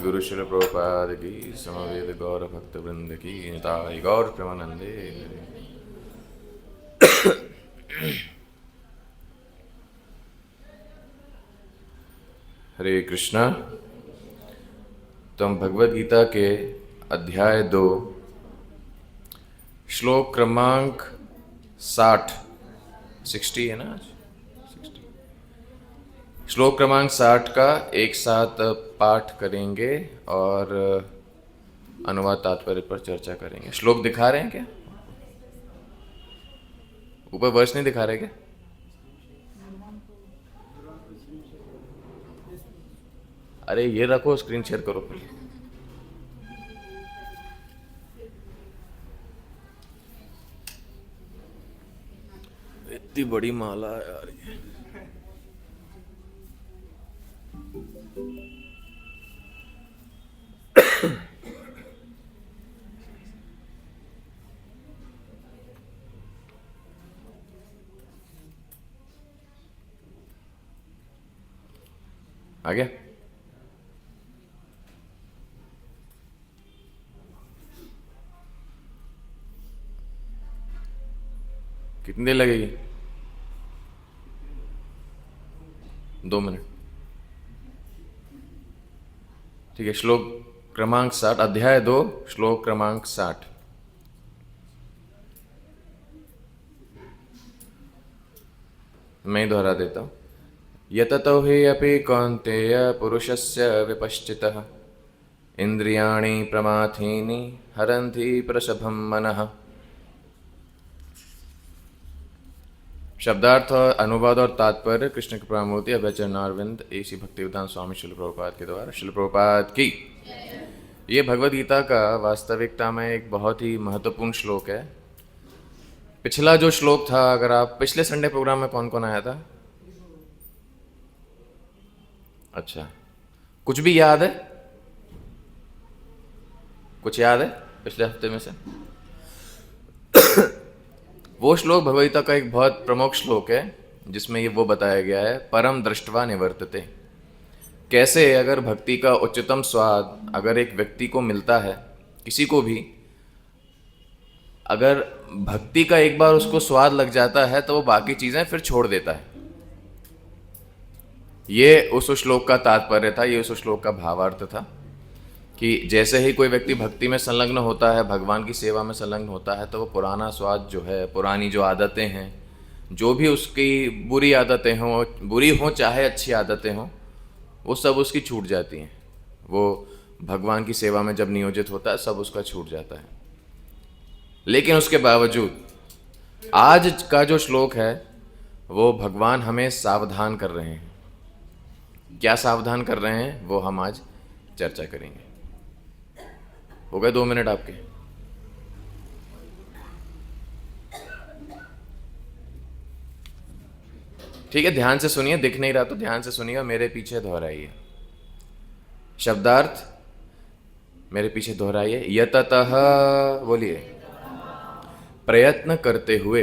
गुरु शिल प्रभुपाद की समवेद गौर भक्त वृंद की निताई गौर प्रेमानंदे। हरे कृष्णा। तो हम भगवद गीता के अध्याय 2 श्लोक क्रमांक 60 है ना आज 60 श्लोक क्रमांक 60 का एक साथ पाठ करेंगे और अनुवाद तात्पर्य पर चर्चा करेंगे। श्लोक दिखा रहे हैं क्या? ऊपर वर्ष नहीं दिखा रहे क्या? अरे ये रखो, स्क्रीन शेयर करो पहले। इतनी बड़ी माला है यार ये। आ गया? कितनी देर लगेगी? 2 मिनट। ठीक है। श्लोक क्रमांक 60, अध्याय 2 श्लोक क्रमांक 60। मैं ही दोहरा देता हूं। यततो हि अपि कौन्तेय पुरुषस्य विपश्चितः इंद्रियाणि प्रमाथीनि हरन्ति प्रसभं मनः। शब्दार्थ और अनुवाद और तात्पर्य कृष्ण कृपा मूर्ति अभयचरणारविंद एसी भक्तिवेदांत स्वामी शिल प्रभुपाद के द्वारा। शिल प्रभुपाद की। ये भगवद गीता का वास्तविकता में एक बहुत ही महत्वपूर्ण श्लोक है। पिछला जो श्लोक था, अगर आप पिछले संडे प्रोग्राम में कौन कौन आया था? अच्छा, कुछ भी याद है? कुछ याद है पिछले हफ्ते में से? वो श्लोक भगवद्गीता का एक बहुत प्रमुख श्लोक है जिसमें ये वो बताया गया है, परम दृष्टवा निवर्तते। कैसे अगर भक्ति का उच्चतम स्वाद अगर एक व्यक्ति को मिलता है, किसी को भी अगर भक्ति का एक बार उसको स्वाद लग जाता है तो वो बाकी चीजें फिर छोड़ देता है। ये उस श्लोक का तात्पर्य था, ये उस श्लोक का भावार्थ था कि जैसे ही कोई व्यक्ति भक्ति में संलग्न होता है, भगवान की सेवा में संलग्न होता है, तो वो पुराना स्वाद जो है, पुरानी जो आदतें हैं, जो भी उसकी बुरी आदतें हों, बुरी हों चाहे अच्छी आदतें हों, वो सब उसकी छूट जाती हैं। वो भगवान की सेवा में जब नियोजित होता है सब उसका छूट जाता है। लेकिन उसके बावजूद आज का जो श्लोक है वो भगवान हमें सावधान कर रहे हैं। क्या सावधान कर रहे हैं वो हम आज चर्चा करेंगे। हो गए 2 मिनट आपके? ठीक है, ध्यान से सुनिए। दिख नहीं रहा तो ध्यान से सुनिए, मेरे पीछे दोहराइए। शब्दार्थ मेरे पीछे दोहराइए। यततः, बोलिए, प्रयत्न करते हुए,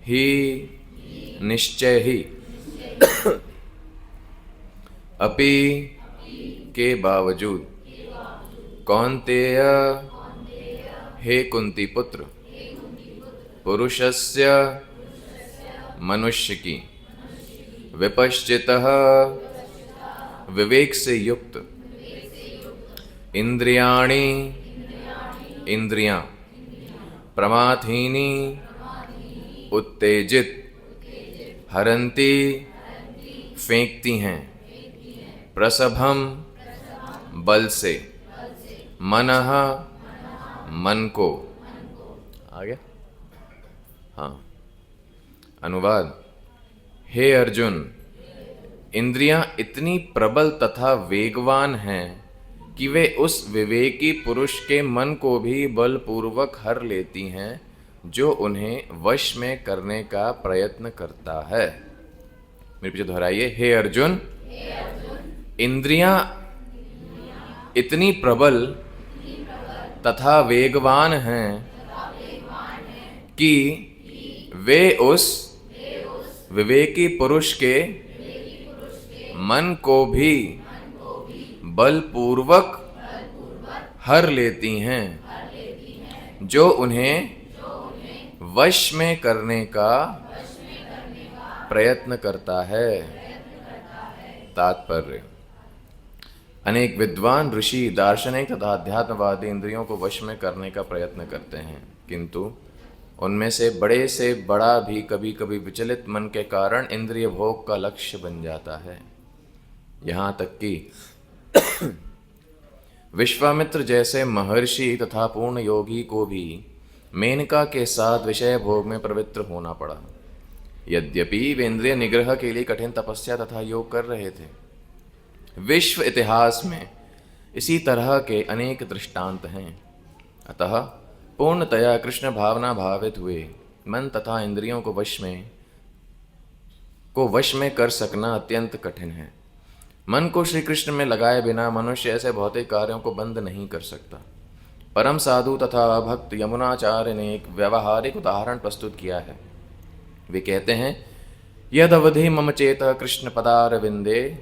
ही, निश्चय ही, अपि, के बावजूद, कौन्तेय, हे कुंती पुत्र, पुरुषस्य, मनुष्य की, विपश्चितः, विवेक से युक्त, इंद्रियाणि, इंद्रियां, प्रमाथीनि, उत्तेजित, हरन्ति, फेंकती हैं, प्रसभम, बल से, मनः, मन को। आ गया? हाँ। अनुवाद। हे अर्जुन, इंद्रियां इतनी प्रबल तथा वेगवान हैं कि वे उस विवेकी पुरुष के मन को भी बलपूर्वक हर लेती हैं जो उन्हें वश में करने का प्रयत्न करता है। मेरे पीछे दोहराइए। हे अर्जुन, इंद्रियां इतनी प्रबल तथा वेगवान हैं कि वे उस विवेकी पुरुष के मन को भी बलपूर्वक हर लेती हैं, जो उन्हें वश में करने का प्रयत्न करता है। तात्पर्य: अनेक विद्वान ऋषि, दार्शनिक तथा अध्यात्मवादी इंद्रियों को वश में करने का प्रयत्न करते हैं, किंतु उनमें से बड़ा भी कभी कभी विचलित मन के कारण इंद्रिय भोग का लक्ष्य बन जाता है। यहाँ तक कि विश्वामित्र जैसे महर्षि तथा पूर्ण योगी को भी मेनका के साथ विषय भोग में प्रवृत्त होना पड़ा। यद्यपि वे इंद्रिय निग्रह के लिए कठिन तपस्या तथा योग कर रहे थे। विश्व इतिहास में इसी तरह के अनेक दृष्टांत हैं। अतः पूर्णतया कृष्ण भावना भावित हुए मन तथा इंद्रियों को वश में कर सकना अत्यंत कठिन है। मन को श्री कृष्ण में लगाए बिना मनुष्य ऐसे भौतिक कार्यों को बंद नहीं कर सकता। परम साधु तथा भक्त यमुनाचार्य ने एक व्यावहारिक उदाहरण प्रस्तुत किया है। वे कहते हैं, यद अवधि मम चेत कृष्ण पदारविंदे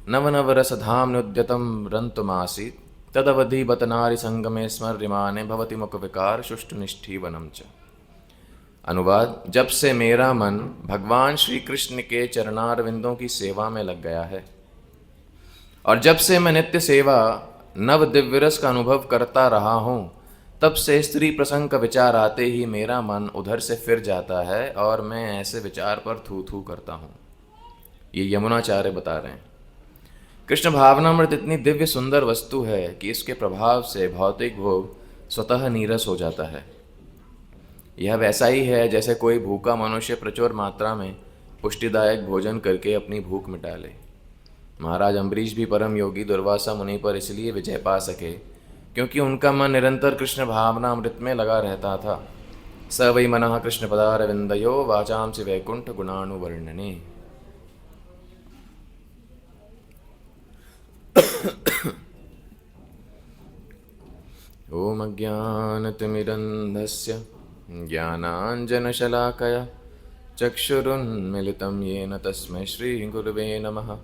नव नव रसधाम नुद्यतम रंतुमासीत तदवधि बत नारी संगमे स्मर्यमाने भवति मुख विकार शुष्ट निष्ठी वनम च। अनुवाद: जब से मेरा मन भगवान श्री कृष्ण के चरणारविंदों की सेवा में लग गया है और जब से मैं नित्य सेवा नव दिव्य रस का अनुभव करता रहा हूँ, तब से स्त्री प्रसंग का विचार आते ही मेरा मन उधर से फिर जाता है और मैं ऐसे विचार पर थू थू करता हूँ। ये यमुनाचार्य बता रहे हैं। कृष्ण भावनामृत इतनी दिव्य सुंदर वस्तु है कि इसके प्रभाव से भौतिक भोग स्वतः नीरस हो जाता है। यह वैसा ही है जैसे कोई भूखा मनुष्य प्रचुर मात्रा में पुष्टिदायक भोजन करके अपनी भूख मिटा ले। महाराज अम्बरीश भी परम योगी दुर्वासा मुनि पर इसलिए विजय पा सके क्योंकि उनका मन निरंतर कृष्ण भावनामृत में लगा रहता था। स वै मनः कृष्ण पदारविंदयो वाचांसि वैकुंठ गुणानुवर्णने। ओम अज्ञानतिमिरन्धस्य ज्ञानाञ्जनशलाकया चक्षुरुन्मिलितं येन तस्मै श्रीगुरुवे नमः।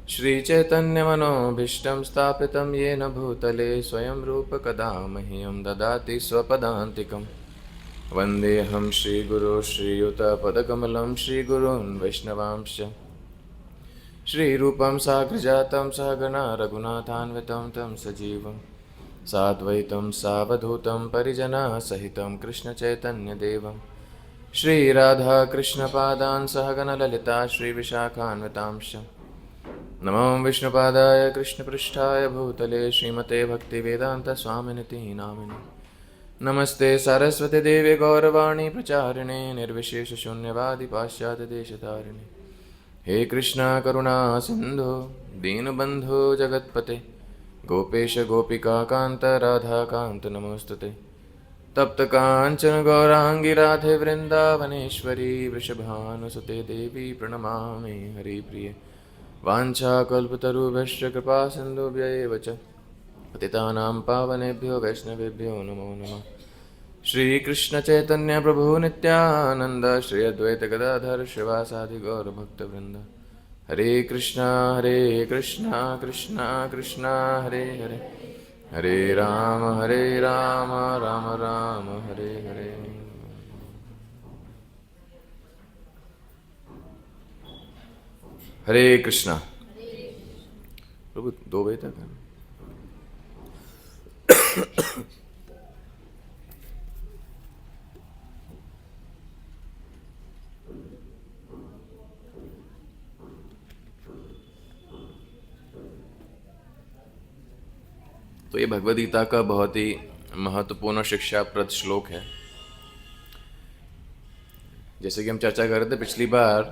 श्रीचैतन्यमनोभीष्टं स्थापितं येन भूतले स्वयं रूपकदा मह्यं ददाति स्वपदान्तिकं। वन्देऽहं श्रीगुरो श्रीयुतपदकमलं श्रीगुरून् वैष्णवांश्च। श्रीरूपं साग्रजातं सहगणा रघुनाथान्वितं तं सजीवं साद्वैतं सावधूतं परिजनः सहितं कृष्णचैतन्यदेवं श्रीराधाकृष्णपादान् सहगणललिता श्रीविशाखान्वितांश्च। नमो विष्णुपादाय कृष्णपृष्ठाय भूतले श्रीमते भक्तिवेदान्तस्वामिनिति नामिने। नमस्ते सरस्वती देवी गौरवाणी प्रचारिणे निर्विशेषशून्यवादी पाश्चात्यदेशतारिणे। हे कृष्णा करुणा सिंधु दीनबंधु जगत्पते गोपेश गोपिका कांत राधा कांत नमोस्तुते। तप्त कांचन गौरांगी राधे वृंदावनेश्वरी वृषभानुसुते देवी प्रणमामि हरिप्रिये। वाञ्छाकल्पतरुभ्यश्च कृपा सिन्धुभ्य एव च पतितानां पावनेभ्यो वैष्णवेभ्यो नमो नमः। श्रीकृष्ण चैतन्य प्रभु नित्यानंद श्री अद्वैत गदाधर शिवासादि गौर भक्तवृंद। हरे कृष्णा कृष्णा कृष्णा हरे हरे, हरे राम राम राम हरे हरे। हरे कृष्णा। प्रभु 2 बजे तक है। तो ये भगवद गीता का बहुत ही महत्वपूर्ण शिक्षाप्रद श्लोक है। जैसे कि हम चर्चा कर रहे थे पिछली बार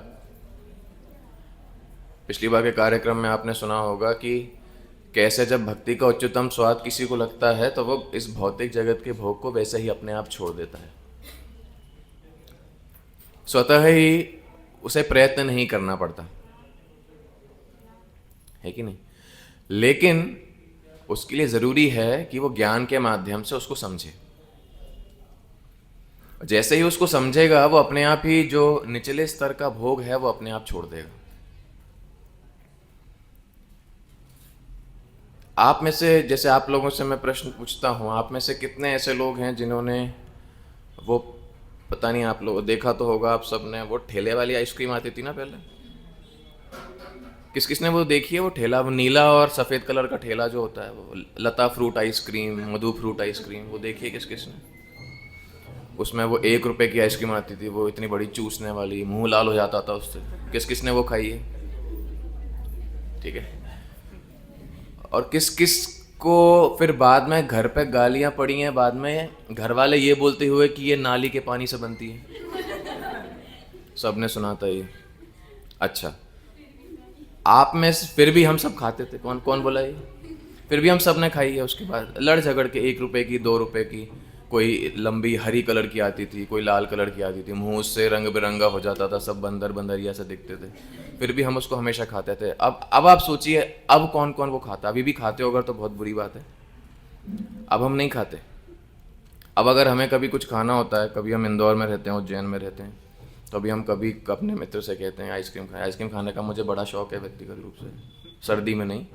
के कार्यक्रम में आपने सुना होगा कि कैसे जब भक्ति का उच्चतम स्वाद किसी को लगता है तो वो इस भौतिक जगत के भोग को वैसे ही अपने आप छोड़ देता है। स्वतः ही उसे प्रयत्न नहीं करना पड़ता है कि नहीं, लेकिन उसके लिए जरूरी है कि वो ज्ञान के माध्यम से उसको समझे। जैसे ही उसको समझेगा वो अपने आप ही जो निचले स्तर का भोग है वो अपने आप छोड़ देगा। आप में से, जैसे आप लोगों से मैं प्रश्न पूछता हूँ, आप में से कितने ऐसे लोग हैं जिन्होंने वो, पता नहीं आप लोग देखा तो होगा आप सब ने, वो ठेले वाली आइसक्रीम आती थी ना पहले, किस किसने वो देखी है? वो ठेला, वो नीला और सफ़ेद कलर का ठेला जो होता है, वो लता फ्रूट आइसक्रीम, मधु फ्रूट आइसक्रीम, वो देखी है किस किसने? उसमें वो 1 रुपए की आइसक्रीम आती थी, वो इतनी बड़ी चूसने वाली, मुंह लाल हो जाता था उससे। किस किसने वो खाई है? ठीक है। और किस किस को फिर बाद में घर पे गालियां पड़ी हैं, बाद में घर वाले ये बोलते हुए कि ये नाली के पानी से बनती है? सबने सुना था ये। अच्छा, आप में से फिर भी हम सब खाते थे, कौन कौन बोला ये? फिर भी हम सब ने खाई है। उसके बाद लड़ झगड़ के 1 रुपए की, 2 रुपए की, कोई लंबी हरी कलर की आती थी, कोई लाल कलर की आती थी, मुंह उससे रंग बिरंगा हो जाता था, सब बंदर बंदरिया से दिखते थे, फिर भी हम उसको हमेशा खाते थे। अब आप सोचिए, अब कौन कौन वो खाता? अभी भी खाते हो अगर तो बहुत बुरी बात है। अब हम नहीं खाते। अब अगर हमें कभी कुछ खाना होता है, कभी हम इंदौर में रहते हैं, उज्जैन में रहते हैं, तो अभी हम कभी अपने मित्र से कहते हैं आइसक्रीम खाएं। आइसक्रीम खाने का मुझे बड़ा शौक है व्यक्तिगत रूप से, सर्दी में नहीं,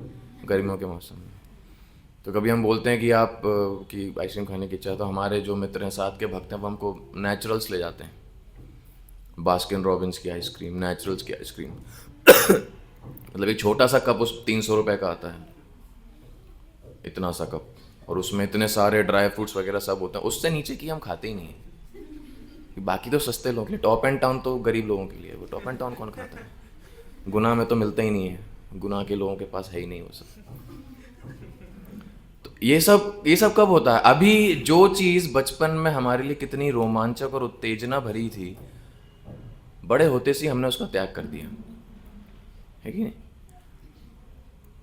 गर्मियों के मौसम में। तो कभी हम बोलते हैं कि आप की आइसक्रीम खाने की इच्छा है, तो हमारे जो मित्र हैं, साथ के भक्त हैं, वो हमको नेचुरल्स ले जाते हैं। बास्किन रॉबिन्स की आइसक्रीम, नेचुरल्स की आइसक्रीम मतलब एक छोटा सा कप उस 300 रुपये का आता है, इतना सा कप, और उसमें इतने सारे ड्राई फ्रूट्स वगैरह सब होते हैं। उससे नीचे की हम खाते ही नहीं हैं। बाकी तो सस्ते लोगों के लिए, टॉप एंड टाउन तो गरीब लोगों के लिए। वो टॉप एंड टाउन कौन खाता है? गुना में तो मिलता ही नहीं है, गुना के लोगों के पास है ही नहीं वो सब। तो ये सब कब होता है? अभी जो चीज़ बचपन में हमारे लिए कितनी रोमांचक और उत्तेजना भरी थी, बड़े होते से हमने उसका त्याग कर दिया, है कि नहीं?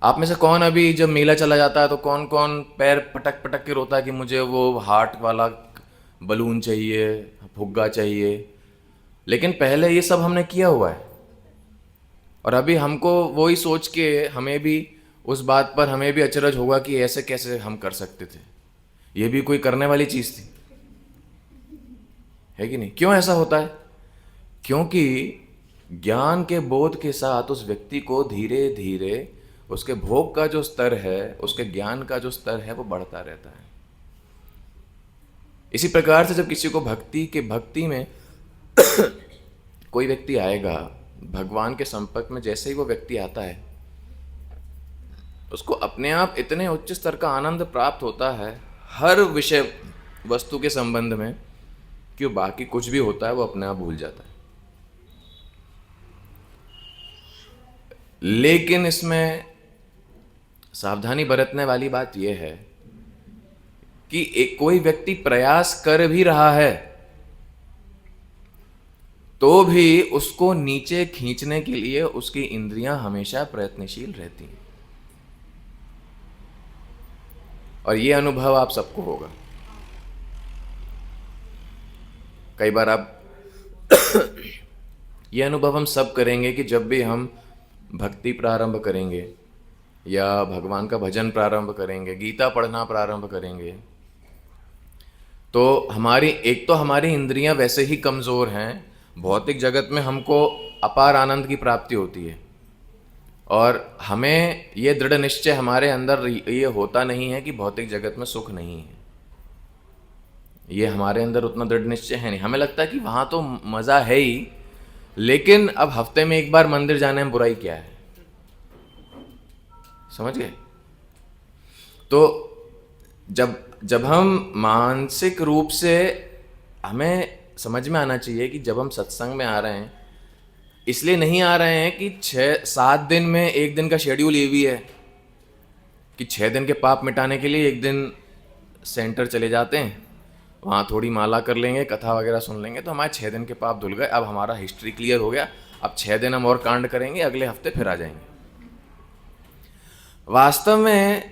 आप में से कौन अभी जब मेला चला जाता है तो कौन कौन पैर पटक पटक के रोता है कि मुझे वो हार्ट वाला बलून चाहिए, फुग्गा चाहिए? लेकिन पहले ये सब हमने किया हुआ है, और अभी हमको वही सोच के हमें भी उस बात पर हमें भी अचरज होगा कि ऐसे कैसे हम कर सकते थे, ये भी कोई करने वाली चीज़ थी, है कि नहीं? क्यों ऐसा होता है? क्योंकि ज्ञान के बोध के साथ उस व्यक्ति को धीरे धीरे उसके भोग का जो स्तर है, उसके ज्ञान का जो स्तर है, वो बढ़ता रहता है। इसी प्रकार से जब किसी को भक्ति में कोई व्यक्ति आएगा, भगवान के संपर्क में जैसे ही वो व्यक्ति आता है, उसको अपने आप इतने उच्च स्तर का आनंद प्राप्त होता है हर विषय वस्तु के संबंध में, कि बाकी कुछ भी होता है वो अपने आप भूल जाता है। लेकिन इसमें सावधानी बरतने वाली बात यह है कि कोई व्यक्ति प्रयास कर भी रहा है तो भी उसको नीचे खींचने के लिए उसकी इंद्रियां हमेशा प्रयत्नशील रहती हैं, और ये अनुभव आप सबको होगा। कई बार आप ये अनुभव हम सब करेंगे कि जब भी हम भक्ति प्रारंभ करेंगे या भगवान का भजन प्रारंभ करेंगे, गीता पढ़ना प्रारंभ करेंगे, तो हमारी इंद्रियां वैसे ही कमज़ोर हैं। भौतिक जगत में हमको अपार आनंद की प्राप्ति होती है, और हमें ये दृढ़ निश्चय हमारे अंदर ये होता नहीं है कि भौतिक जगत में सुख नहीं है। ये हमारे अंदर उतना दृढ़ निश्चय है नहीं। हमें लगता है कि वहाँ तो मज़ा है ही, लेकिन अब हफ्ते में एक बार मंदिर जाने में बुराई क्या है? समझ गए? तो जब हम मानसिक रूप से, हमें समझ में आना चाहिए कि जब हम सत्संग में आ रहे हैं, इसलिए नहीं आ रहे हैं कि 6-7 दिन में एक दिन का शेड्यूल ये भी है कि 6 दिन के पाप मिटाने के लिए एक दिन सेंटर चले जाते हैं, वहाँ थोड़ी माला कर लेंगे, कथा वगैरह सुन लेंगे, तो हमारे 6 दिन के पाप धुल गए। अब हमारा हिस्ट्री क्लियर हो गया, अब 6 दिन हम और कांड करेंगे, अगले हफ्ते फिर आ जाएंगे। वास्तव में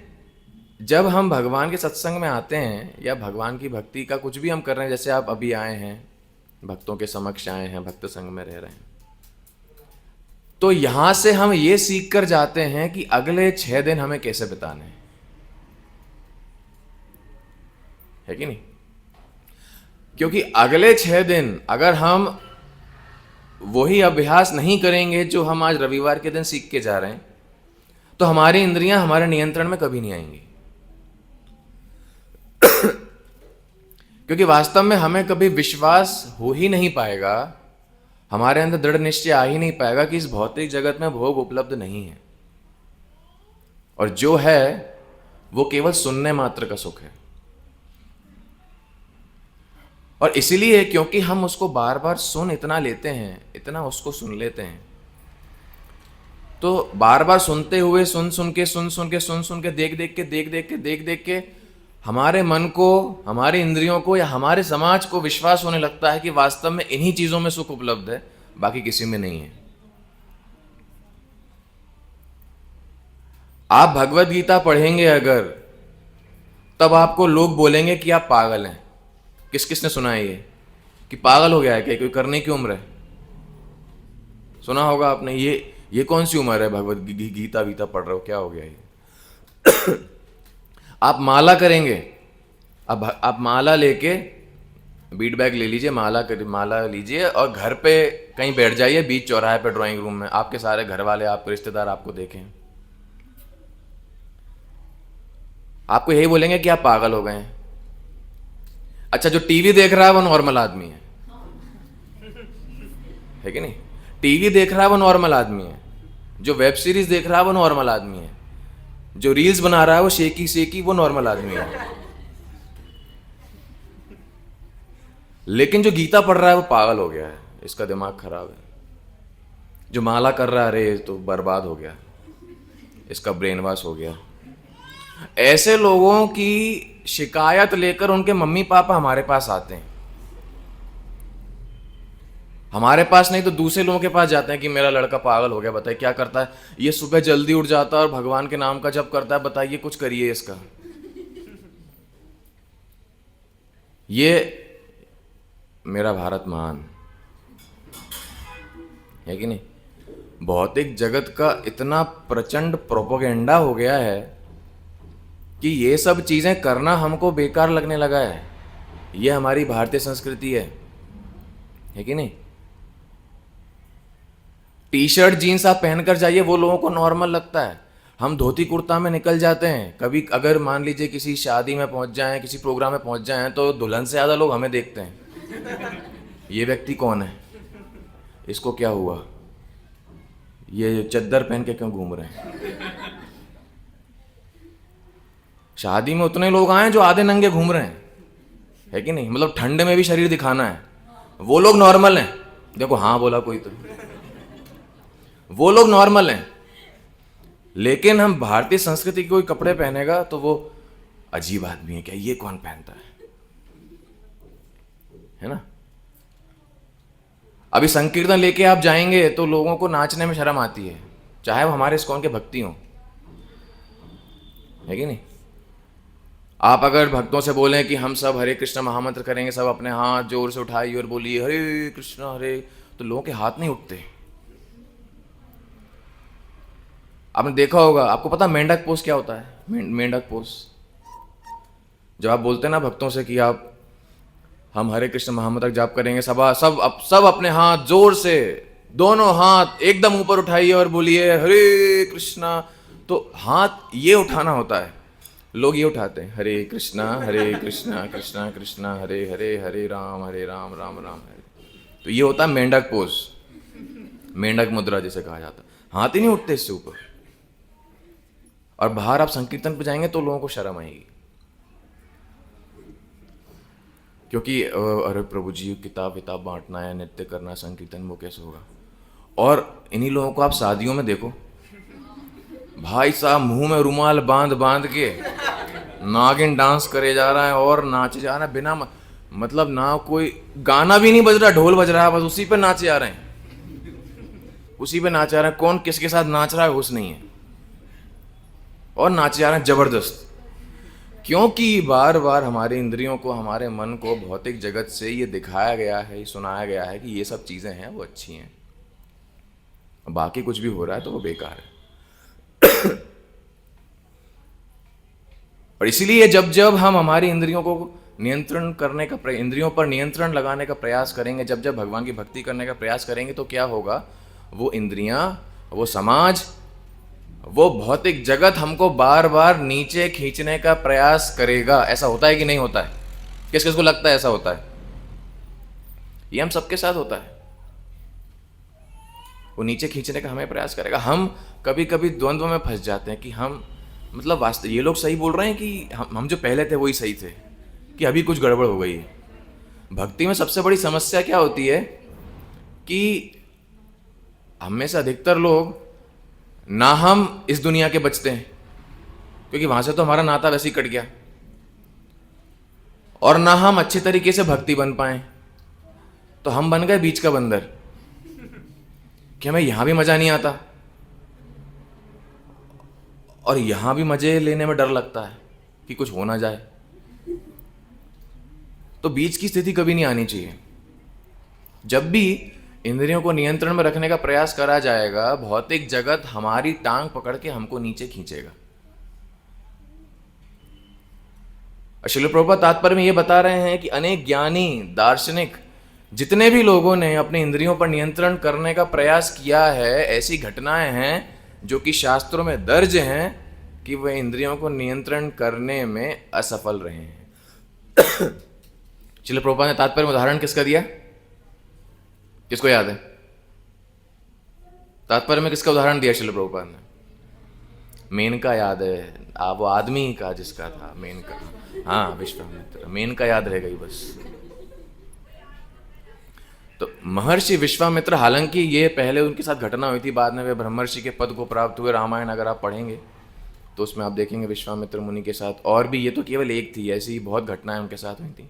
जब हम भगवान के सत्संग में आते हैं या भगवान की भक्ति का कुछ भी हम कर रहे हैं, जैसे आप अभी आए हैं, भक्तों के समक्ष आए हैं, भक्त संग में रह रहे हैं, तो यहां से हम ये सीख कर जाते हैं कि अगले 6 दिन हमें कैसे बिताने हैं, है कि नहीं? क्योंकि अगले 6 दिन अगर हम वही अभ्यास नहीं करेंगे जो हम आज रविवार के दिन सीख के जा रहे हैं, तो हमारी इंद्रियां हमारे नियंत्रण में कभी नहीं आएंगी। क्योंकि वास्तव में हमें कभी विश्वास हो ही नहीं पाएगा, हमारे अंदर दृढ़ निश्चय आ ही नहीं पाएगा कि इस भौतिक जगत में भोग उपलब्ध नहीं है, और जो है वो केवल सुनने मात्र का सुख है। और इसीलिए क्योंकि हम उसको बार बार सुन इतना लेते हैं, इतना उसको सुन लेते हैं, तो बार बार सुनते हुए सुन सुन के देख के हमारे मन को, हमारे इंद्रियों को या हमारे समाज को विश्वास होने लगता है कि वास्तव में इन्हीं चीजों में सुख उपलब्ध है, बाकी किसी में नहीं है। आप भगवत गीता पढ़ेंगे अगर, तब आपको लोग बोलेंगे कि आप पागल हैं। किसने सुना है ये कि पागल हो गया है क्या, कोई करने की उम्र है? सुना होगा आपने, ये कौन सी उम्र है भगवत गीता वीता पढ़ रहे हो, क्या हो गया ये? आप माला करेंगे, अब आप माला लेके बीट बैग ले लीजिए, माला लीजिए और घर पे कहीं बैठ जाइए, बीच चौराहे पे ड्राइंग रूम में, आपके सारे घर वाले, आपके रिश्तेदार आपको देखें, आपको यही बोलेंगे कि आप पागल हो गए हैं। अच्छा, जो टीवी देख रहा है वो नॉर्मल आदमी है कि नहीं? टीवी देख रहा है वो नॉर्मल आदमी है, जो वेब सीरीज देख रहा है वो नॉर्मल आदमी है, जो रील्स बना रहा है वो शेकी वो नॉर्मल आदमी है। लेकिन जो गीता पढ़ रहा है वो पागल हो गया है, इसका दिमाग खराब है। जो माला कर रहा है, अरे तो बर्बाद हो गया, इसका ब्रेन वॉश हो गया। ऐसे लोगों की शिकायत लेकर उनके मम्मी पापा हमारे पास आते हैं, हमारे पास नहीं तो दूसरे लोगों के पास जाते हैं कि मेरा लड़का पागल हो गया, बताइए क्या करता है ये, सुबह जल्दी उठ जाता है और भगवान के नाम का जप करता है, बताइए कुछ करिए इसका। ये मेरा भारत महान है कि नहीं? भौतिक जगत का इतना प्रचंड प्रोपेगेंडा हो गया है कि ये सब चीजें करना हमको बेकार लगने लगा है। ये हमारी भारतीय संस्कृति है कि नहीं? टी शर्ट जीन्स आप पहनकर जाइए, वो लोगों को नॉर्मल लगता है। हम धोती कुर्ता में निकल जाते हैं, कभी अगर मान लीजिए किसी शादी में पहुंच जाएं, किसी प्रोग्राम में पहुंच जाएं, तो दुल्हन से ज़्यादा लोग हमें देखते हैं, ये व्यक्ति कौन है, इसको क्या हुआ, ये चद्दर पहन के क्यों घूम रहे हैं। शादी में उतने लोग आए जो आधे नंगे घूम रहे हैं, है कि नहीं? मतलब ठंड में भी शरीर दिखाना है, वो लोग नॉर्मल हैं। देखो हाँ बोला कोई, तो वो लोग नॉर्मल हैं। लेकिन हम भारतीय संस्कृति के कोई कपड़े पहनेगा तो वो अजीब आदमी है, क्या ये कौन पहनता है ना? अभी संकीर्तन लेके आप जाएंगे तो लोगों को नाचने में शर्म आती है, चाहे वो हमारे इस्कॉन के भक्ति हो, है कि नहीं? आप अगर भक्तों से बोलें कि हम सब हरे कृष्ण महामंत्र करेंगे, सब अपने हाथ जोर से उठाइए और बोलिए हरे कृष्णा हरे, तो लोगों के हाथ नहीं उठते। आपने देखा होगा, आपको पता मेंढक पोज क्या होता है? मेंढक पोज, जब आप बोलते हैं ना भक्तों से कि आप हम हरे कृष्ण महामंत्र जाप करेंगे, सब अपने हाथ जोर से, दोनों हाथ एकदम ऊपर उठाइए और बोलिए हरे कृष्णा। तो हाथ ये उठाना होता है, लोग ये उठाते हैं हरे कृष्णा कृष्णा कृष्णा हरे हरे, हरे राम राम राम हरे। तो ये होता है मेंढक पोज, मेंढक मुद्रा जिसे कहा जाता है। हाथ ही नहीं उठते इससे ऊपर। और बाहर आप संकीर्तन पे जाएंगे तो लोगों को शर्म आएगी, क्योंकि अरे प्रभु जी किताब बांटना है, नृत्य करना, संकीर्तन, वो कैसे होगा? और इन्हीं लोगों को आप शादियों में देखो, भाई साहब मुंह में रुमाल बांध के नागिन डांस करे जा रहा है और नाचे जा रहा है, बिना मतलब ना कोई गाना भी नहीं बज रहा, ढोल बज रहा है, बस उसी पे नाचे जा रहे हैं, उसी पे नाचे जा रहे हैं। कौन किसके साथ नाच रहा है होश नहीं है, और नाचे जा रहे हैं जबरदस्त। क्योंकि बार बार हमारे इंद्रियों को, हमारे मन को भौतिक जगत से ये दिखाया गया है, ये सुनाया गया है कि ये सब चीजें हैं वो अच्छी हैं, बाकी कुछ भी हो रहा है तो वो बेकार है। और इसीलिए जब हम हमारी इंद्रियों को नियंत्रण करने का, इंद्रियों पर नियंत्रण लगाने का प्रयास करेंगे, जब भगवान की भक्ति करने का प्रयास करेंगे, तो क्या होगा? वो इंद्रियां, वो समाज वो भौतिक जगत हमको बार बार नीचे खींचने का प्रयास करेगा। ऐसा होता है कि नहीं होता है? किस किस को लगता है ऐसा होता है? ये हम सबके साथ होता है। वो नीचे खींचने का हमें प्रयास करेगा। हम कभी कभी द्वंद्व में फंस जाते हैं कि हम मतलब वास्तव ये लोग सही बोल रहे हैं कि हम जो पहले थे वही सही थे, कि अभी कुछ गड़बड़ हो गई है। भक्ति में सबसे बड़ी समस्या क्या होती है कि हम में से अधिकतर लोग ना हम इस दुनिया के बचते हैं, क्योंकि वहां से तो हमारा नाता वैसे ही कट गया, और ना हम अच्छे तरीके से भक्ति बन पाए, तो हम बन गए बीच का बंदर कि हमें यहां भी मजा नहीं आता और यहां भी मजे लेने में डर लगता है कि कुछ हो ना जाए। तो बीच की स्थिति कभी नहीं आनी चाहिए। जब भी इंद्रियों को नियंत्रण में रखने का प्रयास करा जाएगा, भौतिक जगत हमारी टांग पकड़ के हमको नीचे खींचेगा। श्रील प्रभुपाद तात्पर्य में यह बता रहे हैं कि अनेक ज्ञानी दार्शनिक जितने भी लोगों ने अपने इंद्रियों पर नियंत्रण करने का प्रयास किया है, ऐसी घटनाएं हैं जो कि शास्त्रों में दर्ज हैं कि वे इंद्रियों को नियंत्रण करने में असफल रहे हैं। श्रील प्रभुपाद ने तात्पर्य में उदाहरण किसका दिया? किसको याद है? तात्पर्य में किसका उदाहरण दिया श्रील प्रभुपाद ने? मेनका याद है? वो आदमी का जिसका था मेनका, हाँ विश्वामित्र, मेनका याद रह गई बस। तो महर्षि विश्वामित्र, हालांकि ये पहले उनके साथ घटना हुई थी, बाद में वे ब्रह्मर्षि के पद को प्राप्त हुए। रामायण अगर आप पढ़ेंगे तो उसमें आप देखेंगे विश्वामित्र मुनि के साथ और भी, ये तो केवल एक थी, ऐसी बहुत घटनाएं उनके साथ हुई थी।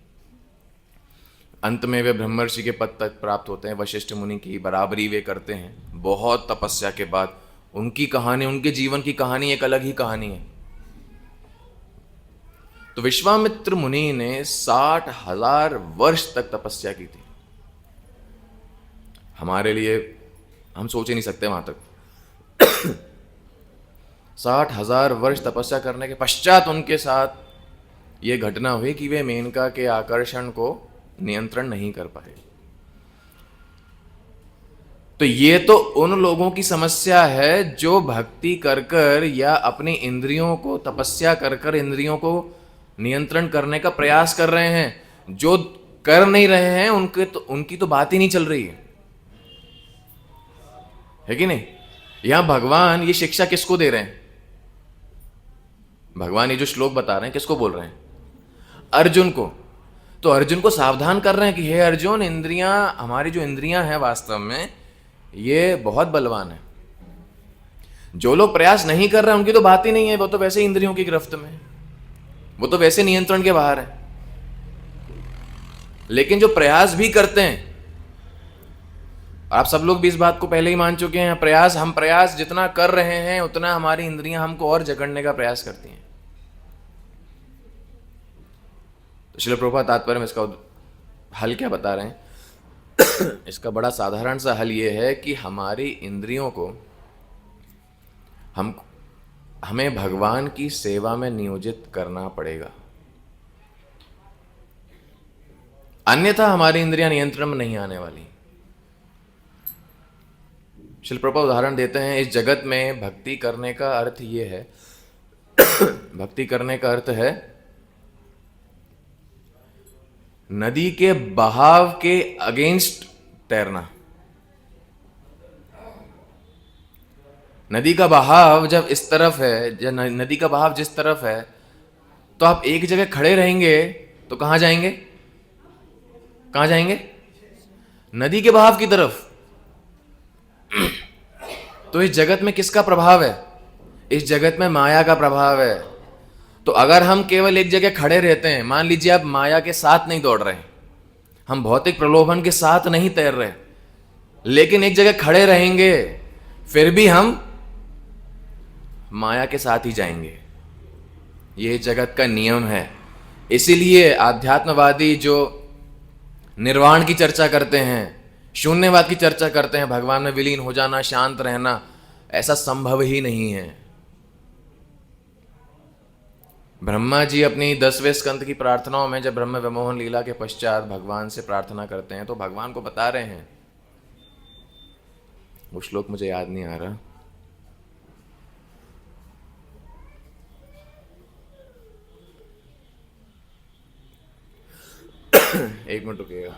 अंत में वे ब्रह्मर्षि के पद तक प्राप्त होते हैं, वशिष्ठ मुनि की बराबरी वे करते हैं बहुत तपस्या के बाद। उनकी कहानी, उनके जीवन की कहानी एक अलग ही कहानी है। तो विश्वामित्र मुनि ने 60,000 वर्ष तक तपस्या की थी। हमारे लिए हम सोच ही नहीं सकते वहां तक। 60,000 वर्ष तपस्या करने के पश्चात उनके साथ यह घटना हुई कि वे मेनका के आकर्षण को नियंत्रण नहीं कर पाए। तो ये तो उन लोगों की समस्या है जो भक्ति कर कर या अपनी इंद्रियों को तपस्या कर कर इंद्रियों को नियंत्रण करने का प्रयास कर रहे हैं। जो कर नहीं रहे हैं उनकी तो बात ही नहीं चल रही है कि नहीं? यहां भगवान ये शिक्षा किसको दे रहे हैं? भगवान ये जो श्लोक बता रहे हैं किसको बोल रहे हैं? अर्जुन को। तो अर्जुन को सावधान कर रहे हैं कि हे अर्जुन, इंद्रियां, हमारी जो इंद्रियां हैं वास्तव में ये बहुत बलवान है। जो लोग प्रयास नहीं कर रहे हैं उनकी तो बात ही नहीं है, वो तो वैसे इंद्रियों की गिरफ्त में, वो तो वैसे नियंत्रण के बाहर है। लेकिन जो प्रयास भी करते हैं, आप सब लोग भी इस बात को पहले ही मान चुके हैं, हम प्रयास जितना कर रहे हैं उतना हमारी इंद्रियां हमको और जकड़ने का प्रयास करती हैं। तो श्रील प्रभुपाद तात्पर्य में इसका हल क्या बता रहे हैं? इसका बड़ा साधारण सा हल यह है कि हमारी इंद्रियों को हमें भगवान की सेवा में नियोजित करना पड़ेगा, अन्यथा हमारी इंद्रियां नियंत्रण में नहीं आने वाली। श्रील प्रभुपाद उदाहरण देते हैं, इस जगत में भक्ति करने का अर्थ ये है भक्ति करने का अर्थ है नदी के बहाव के अगेंस्ट तैरना। नदी का बहाव जब इस तरफ है, जब नदी का बहाव जिस तरफ है, तो आप एक जगह खड़े रहेंगे तो कहां जाएंगे? कहां जाएंगे? नदी के बहाव की तरफ। तो इस जगत में किसका प्रभाव है? इस जगत में माया का प्रभाव है। तो अगर हम केवल एक जगह खड़े रहते हैं, मान लीजिए आप माया के साथ नहीं दौड़ रहे, हम भौतिक प्रलोभन के साथ नहीं तैर रहे, लेकिन एक जगह खड़े रहेंगे, फिर भी हम माया के साथ ही जाएंगे। यह जगत का नियम है। इसीलिए आध्यात्मवादी जो निर्वाण की चर्चा करते हैं, शून्यवाद की चर्चा करते हैं, भगवान में विलीन हो जाना, शांत रहना, ऐसा संभव ही नहीं है। ब्रह्मा जी अपनी 10वें स्कंद की प्रार्थनाओं में जब ब्रह्म विमोहन लीला के पश्चात भगवान से प्रार्थना करते हैं तो भगवान को बता रहे हैं, वो श्लोक मुझे याद नहीं आ रहा, एक मिनट रुकिएगा।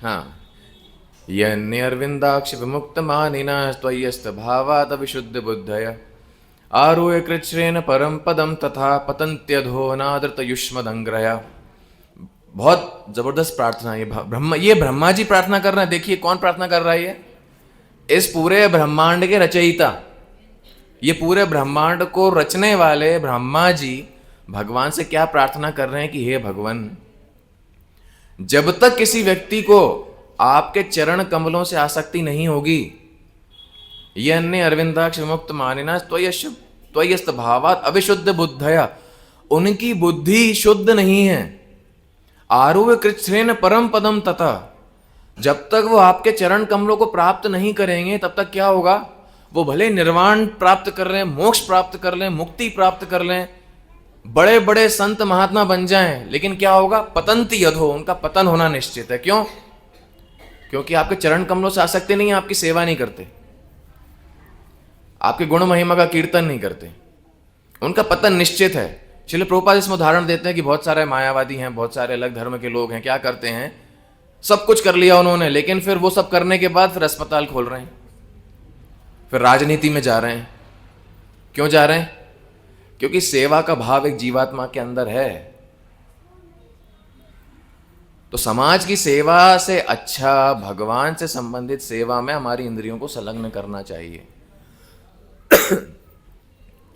हाँ, यन्यर्विन्दाक्ष विमुक्त मानिना त्वय्यस्त भावात विशुद्ध बुद्धय आरूह्य कृच्छ्रेण परम पदम तथा पतन्त्यधो नादृत युष्मदंग्रया। बहुत जबरदस्त प्रार्थना है। ये ब्रह्मा जी प्रार्थना कर रहे हैं। देखिए कौन प्रार्थना कर रहा है ये? इस पूरे ब्रह्मांड के रचयिता, ये पूरे ब्रह्मांड को रचने वाले ब्रह्मा जी भगवान से क्या प्रार्थना कर रहे हैं कि हे भगवान, जब तक किसी व्यक्ति को आपके चरण कमलों से आसक्ति नहीं होगी, ये अन्य अरविंदाक्ष विमुक्त मानिना त्वय्यस्त भावात अविशुद्ध बुद्धया, उनकी बुद्धि शुद्ध नहीं है। आरूह्य कृच्छ्रेण परम पदम तथा, जब तक वो आपके चरण कमलों को प्राप्त नहीं करेंगे तब तक क्या होगा? वो भले निर्वाण प्राप्त कर लें, मोक्ष प्राप्त कर लें, मुक्ति प्राप्त कर लें, बड़े बड़े संत महात्मा बन जाएं, लेकिन क्या होगा? पतंति अधो, उनका पतन होना निश्चित है। क्यों? क्योंकि आपके चरण कमलों से आसक्ति नहीं है, आपकी सेवा नहीं करते, आपके गुण महिमा का कीर्तन नहीं करते, उनका पतन निश्चित है। श्रील प्रभुपाद इसमें उदाहरण देते हैं कि बहुत सारे मायावादी हैं, बहुत सारे अलग धर्म के लोग हैं, क्या करते हैं? सब कुछ कर लिया उन्होंने, लेकिन फिर वो सब करने के बाद फिर अस्पताल खोल रहे हैं, फिर राजनीति में जा रहे हैं। क्यों जा रहे हैं? क्योंकि सेवा का भाव एक जीवात्मा के अंदर है। तो समाज की सेवा से अच्छा भगवान से संबंधित सेवा में हमारी इंद्रियों को संलग्न करना चाहिए।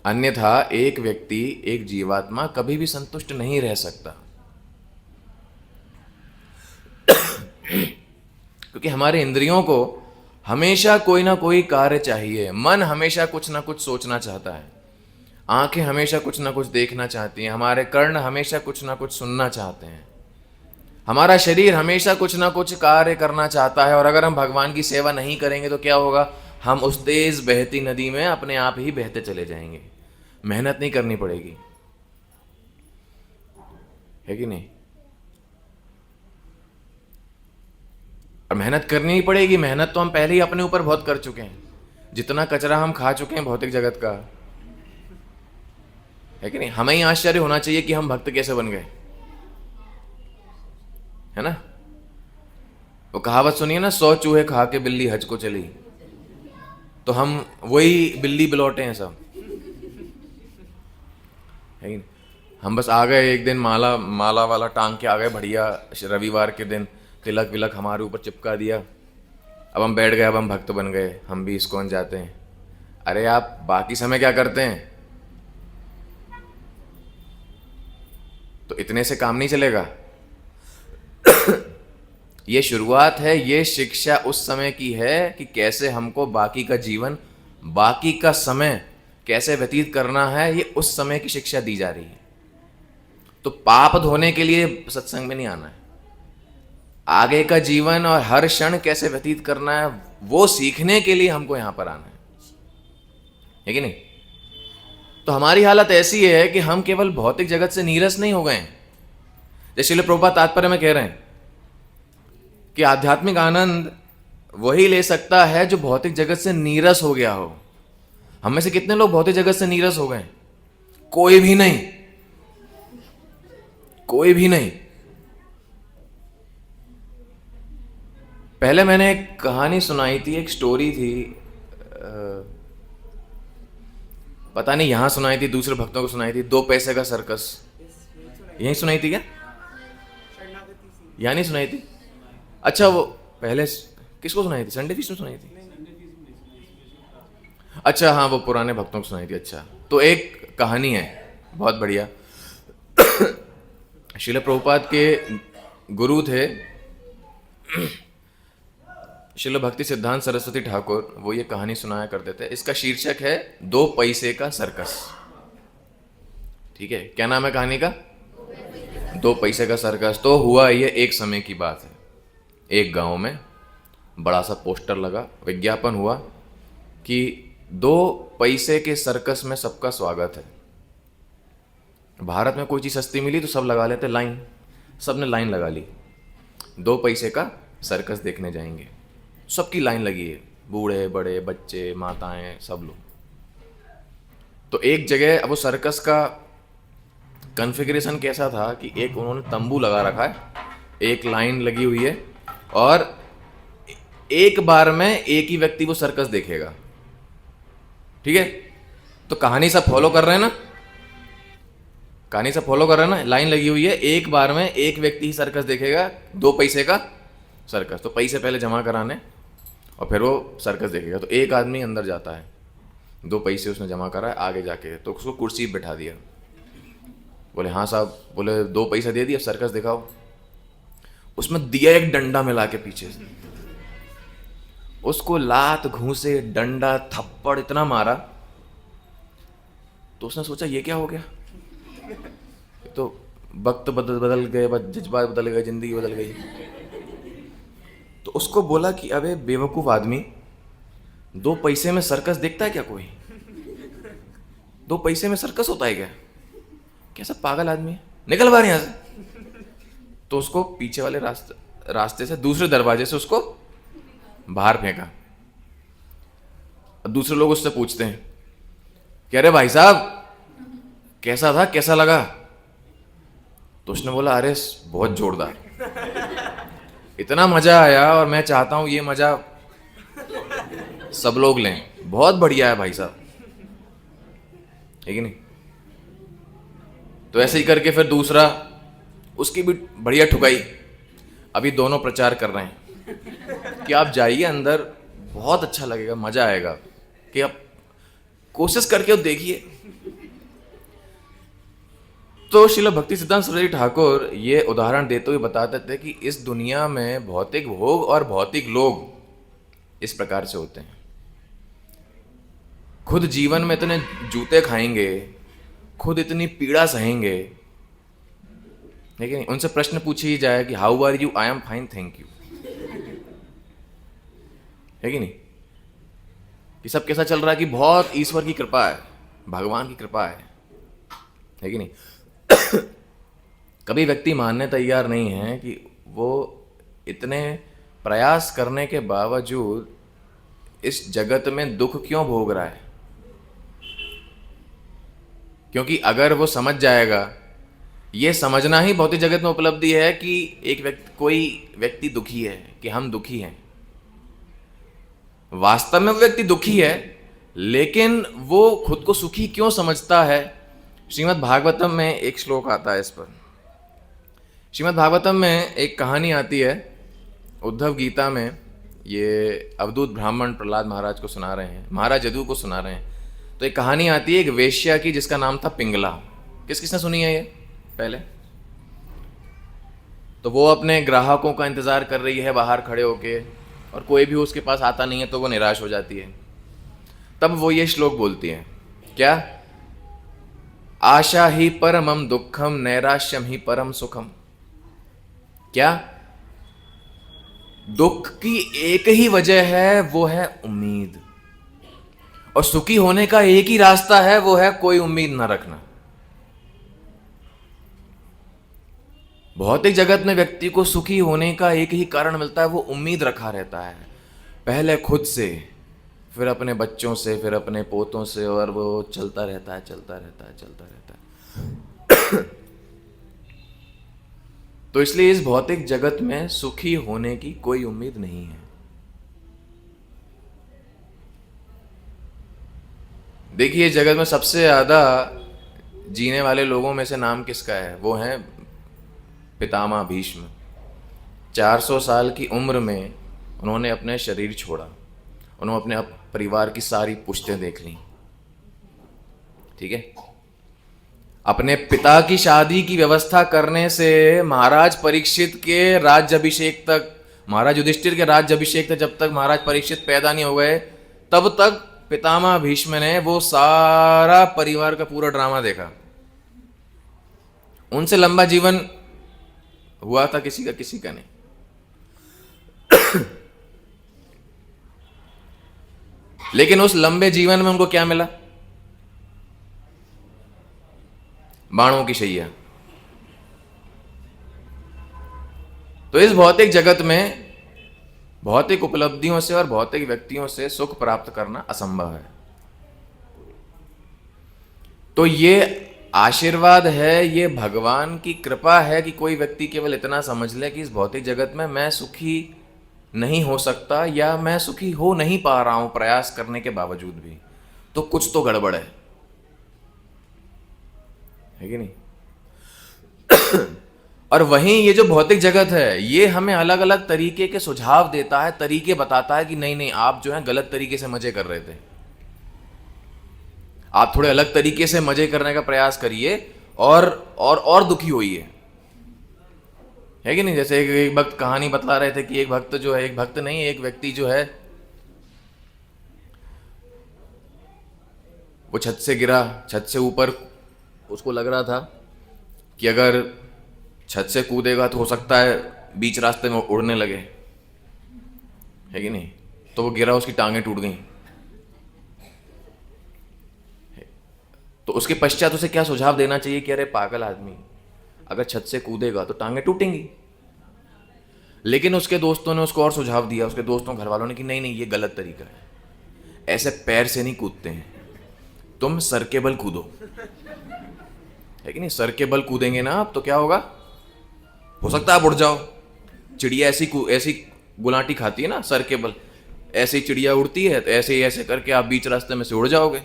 अन्यथा एक व्यक्ति, एक जीवात्मा कभी भी संतुष्ट नहीं रह सकता, क्योंकि हमारे इंद्रियों को हमेशा कोई ना कोई कार्य चाहिए। मन हमेशा कुछ ना कुछ सोचना चाहता है, आंखें हमेशा कुछ ना कुछ देखना चाहती हैं, हमारे कर्ण हमेशा कुछ ना कुछ सुनना चाहते हैं, हमारा शरीर हमेशा कुछ ना कुछ कार्य करना चाहता है। और अगर हम भगवान की सेवा नहीं करेंगे तो क्या होगा? हम उस तेज बहती नदी में अपने आप ही बहते चले जाएंगे, मेहनत नहीं करनी पड़ेगी, है कि नहीं? और मेहनत करनी ही पड़ेगी। मेहनत तो हम पहले ही अपने ऊपर बहुत कर चुके हैं, जितना कचरा हम खा चुके हैं भौतिक जगत का, है कि नहीं? हमें ही आश्चर्य होना चाहिए कि हम भक्त कैसे बन गए, है ना? वो कहावत सुनिए ना, 100 चूहे खा के बिल्ली हज को चली, तो हम वही बिल्ली बिलौटे हैं सब, है कि नहीं? हम बस आ गए एक दिन, माला वाला टांग के आ गए, बढ़िया रविवार के दिन तिलक विलक हमारे ऊपर चिपका दिया, अब हम बैठ गए, अब हम भक्त बन गए, हम भी इस्कॉन जाते हैं। अरे आप बाकी समय क्या करते हैं? तो इतने से काम नहीं चलेगा। ये शुरुआत है, ये शिक्षा उस समय की है कि कैसे हमको बाकी का जीवन, बाकी का समय कैसे व्यतीत करना है, ये उस समय की शिक्षा दी जा रही है। तो पाप धोने के लिए सत्संग में नहीं आना है, आगे का जीवन और हर क्षण कैसे व्यतीत करना है वो सीखने के लिए हमको यहां पर आना है कि नहीं? तो हमारी हालत ऐसी है कि हम केवल भौतिक जगत से नीरस नहीं हो गए हैं। जैसे श्रील प्रभुपाद तात्पर्य में कह रहे हैं कि आध्यात्मिक आनंद वही ले सकता है जो भौतिक जगत से नीरस हो गया हो। हम में से कितने लोग भौतिक जगत से नीरस हो गए? कोई भी नहीं, कोई भी नहीं। पहले मैंने एक कहानी सुनाई थी, एक स्टोरी थी, पता नहीं यहां सुनाई थी, दूसरे भक्तों को सुनाई थी, 2 पैसे का सर्कस। यहीं सुनाई थी क्या? यहाँ नहीं सुनाई थी? अच्छा, वो पहले किसको सुनाई थी? संडे फीस में सुनाई थी? अच्छा हाँ, वो पुराने भक्तों को सुनाई थी। अच्छा, तो एक कहानी है बहुत बढ़िया। श्रील प्रभुपाद के गुरु थे श्रील भक्ति सिद्धांत सरस्वती ठाकुर, वो ये कहानी सुनाया करते थे। इसका शीर्षक है 2 पैसे का सर्कस। ठीक है, क्या नाम है कहानी का? 2 पैसे का सर्कस। तो हुआ ये, एक समय की बात है, एक गांव में बड़ा सा पोस्टर लगा, विज्ञापन हुआ कि 2 पैसे के सर्कस में सबका स्वागत है। भारत में कोई चीज़ सस्ती मिली तो सब लगा लेते लाइन, सबने लाइन लगा ली, 2 पैसे का सर्कस देखने जाएंगे। सबकी लाइन लगी है, बूढ़े बड़े, बच्चे, माताएं, सब लोग। तो एक जगह, अब वो सर्कस का कॉन्फ़िगरेशन कैसा था कि एक उन्होंने तंबू लगा रखा है, एक लाइन लगी हुई है, और एक बार में एक ही व्यक्ति वो सर्कस देखेगा। ठीक है, तो कहानी सब फॉलो कर रहे हैं ना, कहानी सब फॉलो कर रहे हैं ना। लाइन लगी हुई है, एक बार में एक व्यक्ति ही सर्कस देखेगा, 2 पैसे का सर्कस। तो पैसे पहले जमा कराने और फिर वो सर्कस देखेगा। तो एक आदमी अंदर जाता है, 2 पैसे उसने जमा करा है, आगे जाके तो उसको कुर्सी पे बैठा दिया। बोले हाँ साहब, बोले 2 पैसा दे दिया, सर्कस दिखाओ। उसमें दिया एक डंडा मिला के पीछे से, उसको लात घूंसे डंडा थप्पड़ इतना मारा, तो उसने सोचा ये क्या हो गया। तो वक्त बदल गए, जज्बात बदल गए, जिंदगी बदल गई। तो उसको बोला कि अबे बेवकूफ आदमी, 2 पैसे में सर्कस देखता है क्या कोई? 2 पैसे में सर्कस होता है क्या? कैसा पागल आदमी है, निकल बाहर यहां से। तो उसको पीछे वाले रास्ते से, दूसरे दरवाजे से उसको बाहर फेंका। दूसरे लोग उससे पूछते हैं कि अरे भाई साहब कैसा था, कैसा लगा? तो उसने बोला अरे बहुत जोरदार, इतना मजा आया और मैं चाहता हूं ये मजा सब लोग लें, बहुत बढ़िया है भाई साहब, है कि नहीं? तो ऐसे ही करके फिर दूसरा, उसकी भी बढ़िया ठुकाई। अभी दोनों प्रचार कर रहे हैं कि आप जाइए अंदर, बहुत अच्छा लगेगा, मजा आएगा, कि आप कोशिश करके देखिए। तो श्रील भक्ति सिद्धांत सरस्वती ठाकुर ये उदाहरण देते हुए बताते थे कि इस दुनिया में भौतिक भोग और भौतिक लोग इस प्रकार से होते हैं। खुद जीवन में इतने जूते खाएंगे, खुद इतनी पीड़ा सहेंगे, लेकिन उनसे प्रश्न पूछी ही जाए कि how are you, I am fine thank you, है कि नहीं? कि सब कैसा चल रहा है कि बहुत ईश्वर की कृपा है, भगवान की कृपा है कि नहीं? कभी व्यक्ति मानने तैयार नहीं है कि वो इतने प्रयास करने के बावजूद इस जगत में दुख क्यों भोग रहा है। क्योंकि अगर वो समझ जाएगा, ये समझना ही भौतिक जगत में उपलब्धि है कि कोई व्यक्ति दुखी है, कि हम दुखी हैं। वास्तव में वो व्यक्ति दुखी है, लेकिन वो खुद को सुखी क्यों समझता है। श्रीमद् भागवतम में एक श्लोक आता है इस पर। श्रीमद् भागवतम में एक कहानी आती है, उद्धव गीता में। ये अवधूत ब्राह्मण प्रहलाद महाराज को सुना रहे हैं, महाराज यदु को सुना रहे हैं। तो एक कहानी आती है एक वेश्या की, जिसका नाम था पिंगला। किसने सुनी है ये पहले? तो वो अपने ग्राहकों का इंतजार कर रही है बाहर खड़े होके, और कोई भी उसके पास आता नहीं है तो वो निराश हो जाती है। तब वो ये श्लोक बोलती है, क्या? आशा ही परमम दुखम, नैराश्यम ही परम सुखम। क्या? दुख की एक ही वजह है, वो है उम्मीद, और सुखी होने का एक ही रास्ता है, वो है कोई उम्मीद ना रखना। भौतिक जगत में व्यक्ति को सुखी होने का एक ही कारण मिलता है, वो उम्मीद रखा रहता है, पहले खुद से, फिर अपने बच्चों से, फिर अपने पोतों से, और वो चलता रहता है, चलता रहता है, चलता रहता है। तो इसलिए इस भौतिक जगत में सुखी होने की कोई उम्मीद नहीं है। देखिए, जगत में सबसे ज्यादा जीने वाले लोगों में से नाम किसका है? वो है पितामह भीष्म। 400 साल की उम्र में उन्होंने अपने शरीर छोड़ा, उन्होंने अपने परिवार की सारी पुश्तें देख ली, ठीक है। अपने पिता की शादी की व्यवस्था करने से महाराज परीक्षित के राज्याभिषेक तक, महाराज युधिष्ठिर के राज्याभिषेक तक, जब तक महाराज परीक्षित पैदा नहीं हो गए तब तक पितामह भीष्म ने वो सारा परिवार का पूरा ड्रामा देखा। उनसे लंबा जीवन हुआ था किसी का नहीं। लेकिन उस लंबे जीवन में उनको क्या मिला? बाणों की शैया। तो इस भौतिक जगत में भौतिक उपलब्धियों से और भौतिक व्यक्तियों से सुख प्राप्त करना असंभव है। तो ये आशीर्वाद है, ये भगवान की कृपा है कि कोई व्यक्ति केवल इतना समझ ले कि इस भौतिक जगत में मैं सुखी नहीं हो सकता या मैं सुखी हो नहीं पा रहा हूं प्रयास करने के बावजूद भी, तो कुछ तो गड़बड़ है कि नहीं? और वहीं ये जो भौतिक जगत है ये हमें अलग अलग तरीके के सुझाव देता है, तरीके बताता है कि नहीं नहीं आप जो है गलत तरीके से मजे कर रहे थे, आप थोड़े अलग तरीके से मजे करने का प्रयास करिए और दुखी होइए, है कि नहीं? जैसे एक भक्त कहानी बतला रहे थे कि एक भक्त जो है, एक भक्त नहीं एक व्यक्ति जो है वो छत से गिरा, छत से ऊपर उसको लग रहा था कि अगर छत से कूदेगा तो हो सकता है बीच रास्ते में उड़ने लगे, है कि नहीं? तो वो गिरा, उसकी टांगें टूट गई। तो उसके पश्चात उसे क्या सुझाव देना चाहिए कि अरे पागल आदमी, अगर छत से कूदेगा तो टांगें टूटेंगी। लेकिन उसके दोस्तों ने उसको और सुझाव दिया, उसके दोस्तों घर वालों ने, कि नहीं नहीं ये गलत तरीका है, ऐसे पैर से नहीं कूदते हैं, तुम सर के बल कूदो, है कि नहीं? सर के बल कूदेंगे ना आप तो क्या होगा, हो सकता है आप उड़ जाओ। चिड़िया ऐसी गुलाटी खाती है ना सर के बल, ऐसी चिड़िया उड़ती है, तो ऐसे ही ऐसे करके आप बीच रास्ते में से उड़ जाओगे।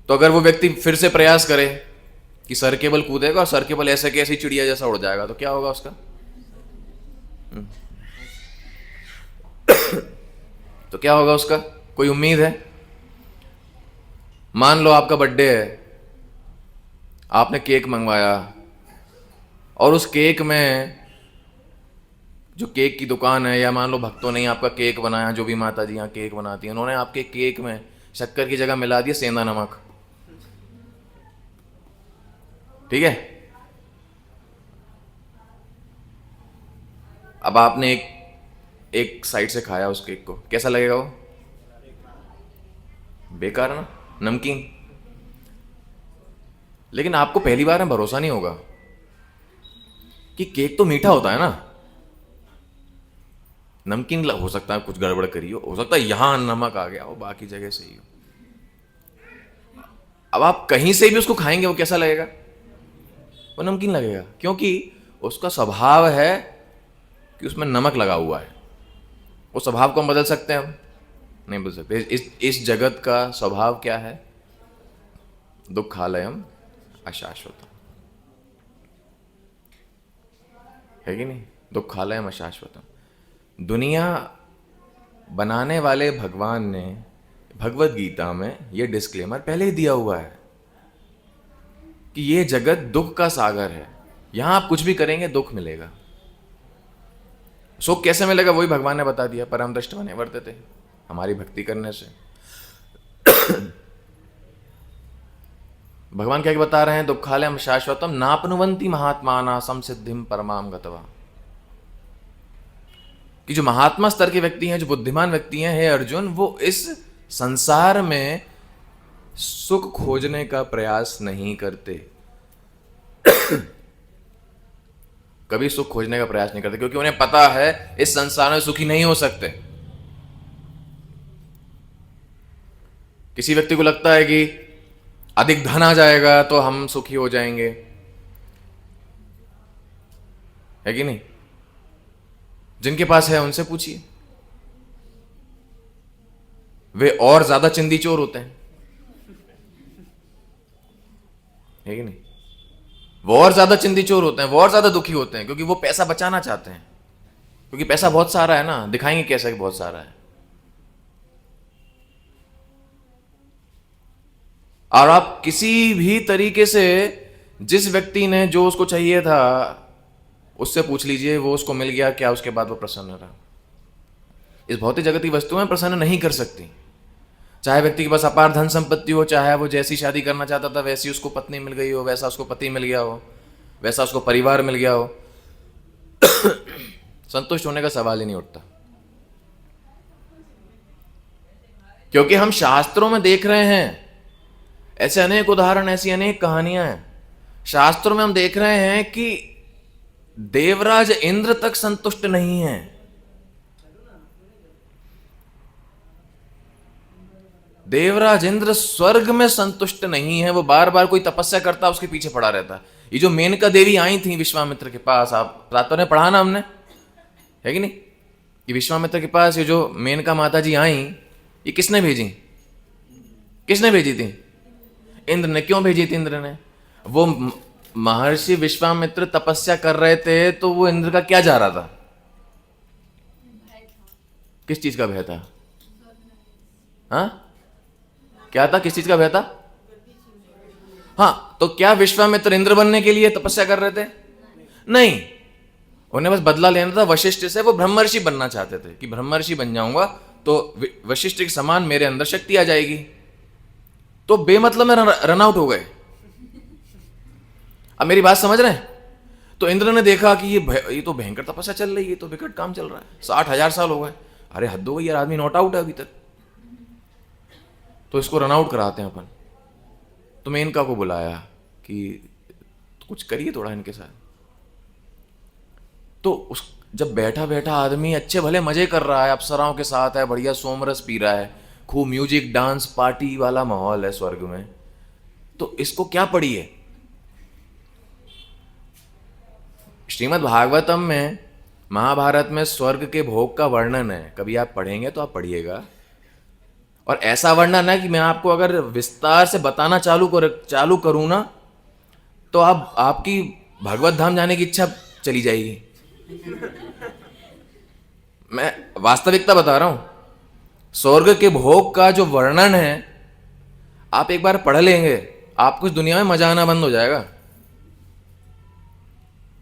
तो अगर वो व्यक्ति फिर से प्रयास करे कि सर के बल कूदेगा और सर के बल ऐसे कैसी चिड़िया जैसा उड़ जाएगा, तो क्या होगा उसका? तो क्या होगा उसका? कोई उम्मीद है? मान लो आपका बर्थडे है, आपने केक मंगवाया और उस केक में जो केक की दुकान है, या मान लो भक्तों ने आपका केक बनाया, जो भी माता जी यहाँ केक बनाती हैं, उन्होंने आपके केक में शक्कर की जगह मिला दिया सेंधा नमक, ठीक है? अब आपने एक साइड से खाया उस केक को, कैसा लगेगा वो? बेकार है ना, नमकीन। लेकिन आपको पहली बार में भरोसा नहीं होगा कि केक तो मीठा होता है ना, नमकीन हो सकता है कुछ गड़बड़ करी हो सकता है यहां नमक आ गया हो, बाकी जगह सही हो। अब आप कहीं से भी उसको खाएंगे, वो कैसा लगेगा? वो नमकीन लगेगा, क्योंकि उसका स्वभाव है कि उसमें नमक लगा हुआ है। वो स्वभाव को हम बदल सकते हैं? हम नहीं बदल सकते। इस जगत का स्वभाव क्या है? दुखालयम अशाश्वतम, है कि नहीं? दुखालयम अशाश्वतम। दुनिया बनाने वाले भगवान ने भगवत गीता में यह डिस्क्लेमर पहले ही दिया हुआ है कि यह जगत दुख का सागर है, यहां आप कुछ भी करेंगे दुख मिलेगा। सुख कैसे मिलेगा वही भगवान ने बता दिया, परम दृष्टवा निवर्तते, हमारी भक्ति करने से। भगवान क्या बता रहे हैं? दुखालयम शाश्वतम नापनुवंती महात्माना संसिद्धिम परमाम गतवा, कि जो महात्मा स्तर के व्यक्ति हैं, जो बुद्धिमान व्यक्ति हैं, हे अर्जुन, वो इस संसार में सुख खोजने का प्रयास नहीं करते। कभी सुख खोजने का प्रयास नहीं करते, क्योंकि उन्हें पता है इस संसार में सुखी नहीं हो सकते। किसी व्यक्ति को लगता है कि अधिक धन आ जाएगा तो हम सुखी हो जाएंगे, है कि नहीं? जिनके पास है उनसे पूछिए, वे और ज्यादा चिंदी चोर होते हैं, है कि नहीं? वो और ज्यादा चिंदी चोर होते हैं, वो और ज्यादा दुखी होते हैं, क्योंकि वो पैसा बचाना चाहते हैं, क्योंकि पैसा बहुत सारा है ना, दिखाएंगे कैसे कि बहुत सारा है। और आप किसी भी तरीके से जिस व्यक्ति ने जो उसको चाहिए था उससे पूछ लीजिए, वो उसको मिल गया क्या, उसके बाद वो प्रसन्न रहा? इस भौतिक जगत की वस्तुएं प्रसन्न नहीं कर सकती। चाहे व्यक्ति के पास अपार धन संपत्ति हो, चाहे वो जैसी शादी करना चाहता था वैसी उसको पत्नी मिल गई हो, वैसा उसको पति मिल गया हो, वैसा उसको परिवार मिल गया हो, संतुष्ट होने का सवाल ही नहीं उठता। क्योंकि हम शास्त्रों में देख रहे हैं, ऐसे अनेक उदाहरण, ऐसी अनेक कहानियां हैं। शास्त्रों में हम देख रहे हैं कि देवराज इंद्र तक संतुष्ट नहीं है। देवराज इंद्र स्वर्ग में संतुष्ट नहीं है, वो बार बार कोई तपस्या करता उसके पीछे पड़ा रहता है। ये जो मेनका देवी आई थी विश्वामित्र के पास, आप रातों ने पढ़ा ना हमने, है कि नहीं, ये विश्वामित्र के पास ये जो मेनका माता जी आई, ये किसने भेजी? किसने भेजी थी? इंद्र ने। क्यों भेजी थी इंद्र ने? वो महर्षि विश्वामित्र तपस्या कर रहे थे, तो वो इंद्र का क्या जा रहा था? किस चीज का भय था? हाँ, क्या था? किस चीज का भय था? हाँ, तो क्या विश्वामित्र इंद्र बनने के लिए तपस्या कर रहे थे? नहीं, उन्हें बस बदला लेना था वशिष्ठ से। वो ब्रह्मर्षि बनना चाहते थे कि ब्रह्मर्षि बन जाऊंगा तो वशिष्ठ के समान मेरे अंदर शक्ति आ जाएगी। तो बेमतलब में रन आउट हो गए। अब मेरी बात समझ रहे हैं? तो इंद्र ने देखा कि ये तो भयंकर तपस्या चल रही है, ये तो विकट काम चल रहा है, 60,000 साल हो गए, अरे हद हो गई यार, आदमी नॉट आउट है अभी तक, तो इसको रन आउट कराते हैं अपन। तो मेनका को बुलाया कि कुछ करिए थोड़ा इनके साथ। तो जब बैठा बैठा आदमी अच्छे भले मजे कर रहा है, अप्सराओं के साथ है, बढ़िया सोमरस पी रहा है, खूब म्यूजिक डांस पार्टी वाला माहौल है स्वर्ग में, तो इसको क्या पड़ी है? श्रीमद् भागवतम में, महाभारत में स्वर्ग के भोग का वर्णन है, कभी आप पढ़ेंगे तो आप पढ़िएगा। और ऐसा वर्णन है कि मैं आपको अगर विस्तार से बताना चालू करूं ना, तो आपकी भगवत धाम जाने की इच्छा चली जाएगी। मैं वास्तविकता बता रहा हूं। स्वर्ग के भोग का जो वर्णन है, आप एक बार पढ़ लेंगे, आपको इस दुनिया में मजा आना बंद हो जाएगा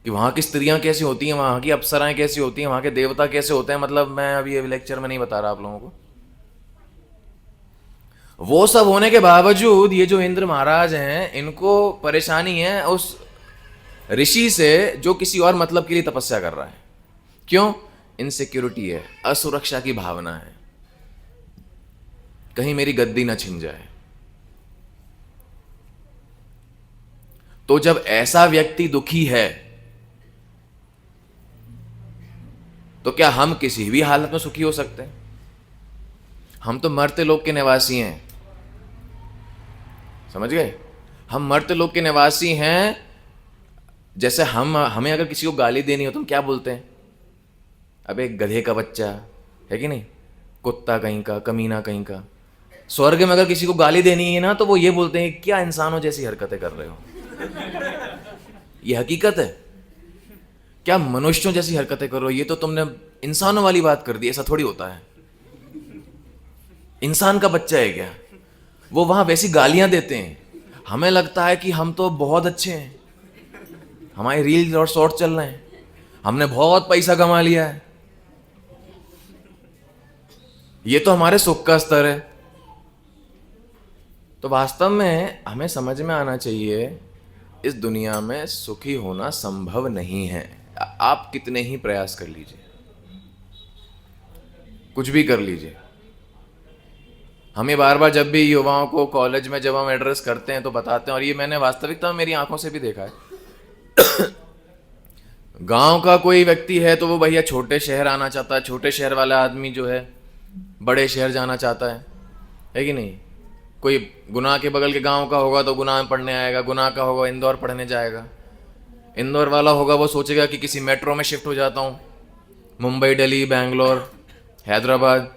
कि वहां की स्त्रियां कैसी होती हैं, वहां की अप्सराएं कैसी होती हैं, वहां के देवता कैसे होते हैं। मतलब मैं अभी ये लेक्चर में नहीं बता रहा आप लोगों को। वो सब होने के बावजूद ये जो इंद्र महाराज हैं, इनको परेशानी है उस ऋषि से जो किसी और मतलब के लिए तपस्या कर रहा है। क्यों? इनसिक्योरिटी है, असुरक्षा की भावना है, कहीं मेरी गद्दी ना छिन जाए। तो जब ऐसा व्यक्ति दुखी है, तो क्या हम किसी भी हालत में सुखी हो सकते हैं? हम तो मर्त्य लोक के निवासी हैं, समझ गए? हम मर्त्य लोक के निवासी हैं। जैसे हमें अगर किसी को गाली देनी हो तो हम क्या बोलते हैं? अबे गधे का बच्चा, है कि नहीं, कुत्ता कहीं का, कमीना कहीं का। स्वर्ग में अगर किसी को गाली देनी है ना, तो वो ये बोलते हैं क्या इंसानों जैसी हरकतें कर रहे हो। ये हकीकत है। क्या मनुष्यों जैसी हरकतें कर रहे हो, ये तो तुमने इंसानों वाली बात कर दी। ऐसा थोड़ी होता है, इंसान का बच्चा है क्या? वो वहां वैसी गालियां देते हैं, हमें लगता है कि हम तो बहुत अच्छे हैं, हमारे रील और शॉर्ट चल रहे हैं, हमने बहुत पैसा कमा लिया है, ये तो हमारे सुख का स्तर है। तो वास्तव में हमें समझ में आना चाहिए, इस दुनिया में सुखी होना संभव नहीं है। आप कितने ही प्रयास कर लीजिए, कुछ भी कर लीजिए। हमें बार बार जब भी युवाओं को कॉलेज में जब हम एड्रेस करते हैं तो बताते हैं, और ये मैंने वास्तविकता में मेरी आंखों से भी देखा है। गांव का कोई व्यक्ति है तो वो भैया छोटे शहर आना चाहता है, छोटे शहर वाला आदमी जो है बड़े शहर जाना चाहता है कि नहीं? कोई गुना के बगल के गांव का होगा तो गुना में पढ़ने आएगा, गुना का होगा इंदौर पढ़ने जाएगा, इंदौर वाला होगा वो सोचेगा कि किसी मेट्रो में शिफ्ट हो जाता हूँ, मुंबई, दिल्ली, बैंगलोर, हैदराबाद।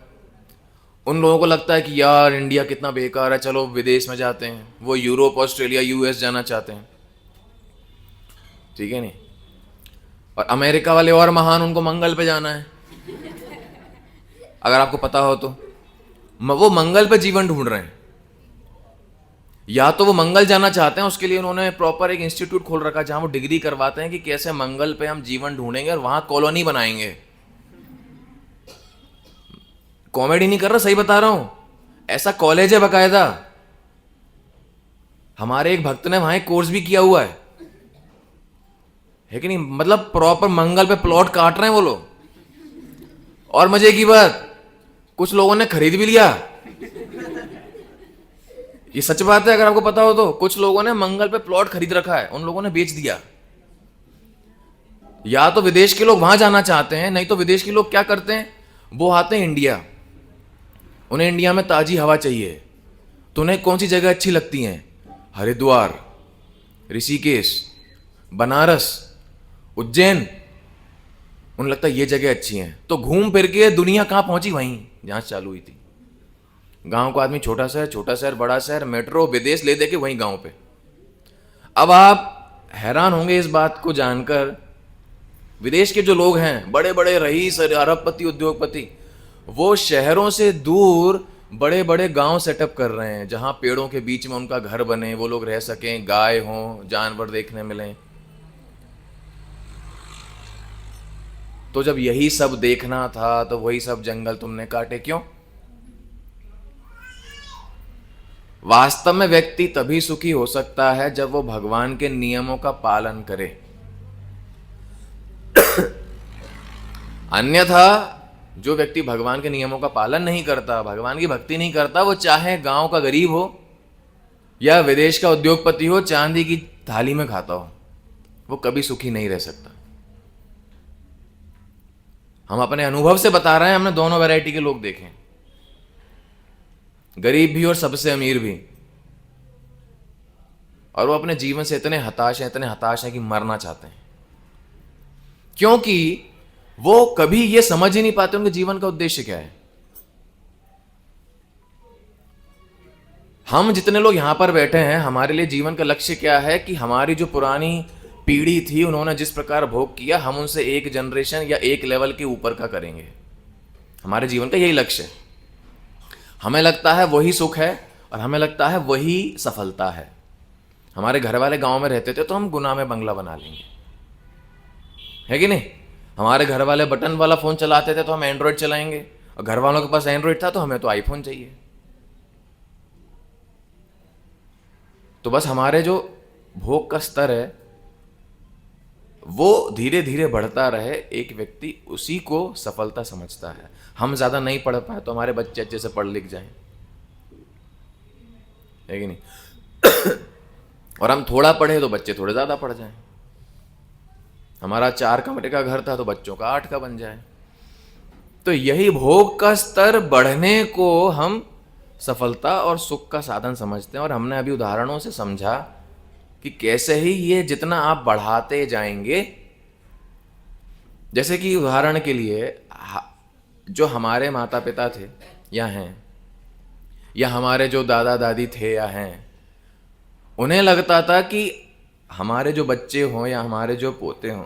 उन लोगों को लगता है कि यार इंडिया कितना बेकार है, चलो विदेश में जाते हैं। वो यूरोप, ऑस्ट्रेलिया, यूएस जाना चाहते हैं, ठीक है नहीं? और अमेरिका वाले और महान, उनको मंगल पे जाना है। अगर आपको पता हो तो वो मंगल पे जीवन ढूंढ रहे हैं। या तो वो मंगल जाना चाहते हैं, उसके लिए उन्होंने प्रॉपर एक इंस्टीट्यूट खोल रखा जहां वो डिग्री करवाते हैं कि कैसे मंगल पे हम जीवन ढूंढेंगे और वहां कॉलोनी बनाएंगे। कॉमेडी नहीं कर रहा, सही बता रहा हूं, ऐसा कॉलेज है बकायदा। हमारे एक भक्त ने वहां एक कोर्स भी किया हुआ है कि नहीं? मतलब प्रॉपर मंगल पे प्लॉट काट रहे हैं वो लोग। और मजे की बात, कुछ लोगों ने खरीद भी लिया। ये सच बात है, अगर आपको पता हो तो। कुछ लोगों ने मंगल पे प्लॉट खरीद रखा है, उन लोगों ने बेच दिया। या तो विदेश के लोग वहां जाना चाहते हैं, नहीं तो विदेश के लोग क्या करते हैं, वो आते हैं इंडिया। उन्हें इंडिया में ताजी हवा चाहिए, तुम्हें कौन सी जगह अच्छी लगती हैं? हरिद्वार, ऋषिकेश, बनारस, उज्जैन। उन्हें लगता है ये जगह अच्छी हैं, तो घूम फिर के दुनिया कहाँ पहुंची? वहीं जहाँ से चालू हुई थी। गांव का आदमी छोटा शहर, बड़ा शहर, मेट्रो, विदेश ले दे के वहीं गांव पे। अब आप हैरान होंगे इस बात को जानकर, विदेश के जो लोग हैं, बड़े बड़े रईस, अरबपति, उद्योगपति, वो शहरों से दूर बड़े बड़े गांव सेटअप कर रहे हैं, जहां पेड़ों के बीच में उनका घर बने, वो लोग रह सकें, गाय हों, जानवर देखने मिलें। तो जब यही सब देखना था तो वही सब जंगल तुमने काटे क्यों? वास्तव में व्यक्ति तभी सुखी हो सकता है जब वो भगवान के नियमों का पालन करे। अन्यथा जो व्यक्ति भगवान के नियमों का पालन नहीं करता, भगवान की भक्ति नहीं करता, वो चाहे गांव का गरीब हो या विदेश का उद्योगपति हो, चांदी की थाली में खाता हो, वो कभी सुखी नहीं रह सकता। हम अपने अनुभव से बता रहे हैं, हमने दोनों वैरायटी के लोग देखे, गरीब भी और सबसे अमीर भी, और वो अपने जीवन से इतने हताश हैं कि मरना चाहते हैं, क्योंकि वो कभी ये समझ ही नहीं पाते उनके जीवन का उद्देश्य क्या है। हम जितने लोग यहां पर बैठे हैं, हमारे लिए जीवन का लक्ष्य क्या है कि हमारी जो पुरानी पीढ़ी थी, उन्होंने जिस प्रकार भोग किया, हम उनसे एक जनरेशन या एक लेवल के ऊपर का करेंगे। हमारे जीवन का यही लक्ष्य है। हमें लगता है वही सुख है और हमें लगता है वही सफलता है। हमारे घर वाले गांव में रहते थे तो हम गुना में बंगला बना लेंगे, है कि नहीं? हमारे घर वाले बटन वाला फोन चलाते थे तो हम एंड्रॉयड चलाएंगे, और घर वालों के पास एंड्रॉयड था तो हमें तो आईफोन चाहिए। तो बस हमारे जो भोग का स्तर है वो धीरे धीरे बढ़ता रहे, एक व्यक्ति उसी को सफलता समझता है। हम ज्यादा नहीं पढ़ पाए तो हमारे बच्चे अच्छे से पढ़ लिख जाएं, है कि नहीं? और हम थोड़ा पढ़े तो बच्चे थोड़े ज्यादा पढ़ जाएं। हमारा 4 कमरे का घर था तो बच्चों का 8 का बन जाए। तो यही भोग का स्तर बढ़ने को हम सफलता और सुख का साधन समझते हैं। और हमने अभी उदाहरणों से समझा कि कैसे ही ये जितना आप बढ़ाते जाएंगे, जैसे कि उदाहरण के लिए जो हमारे माता पिता थे या हैं, या हमारे जो दादा दादी थे या हैं, उन्हें लगता था कि हमारे जो बच्चे हों या हमारे जो पोते हों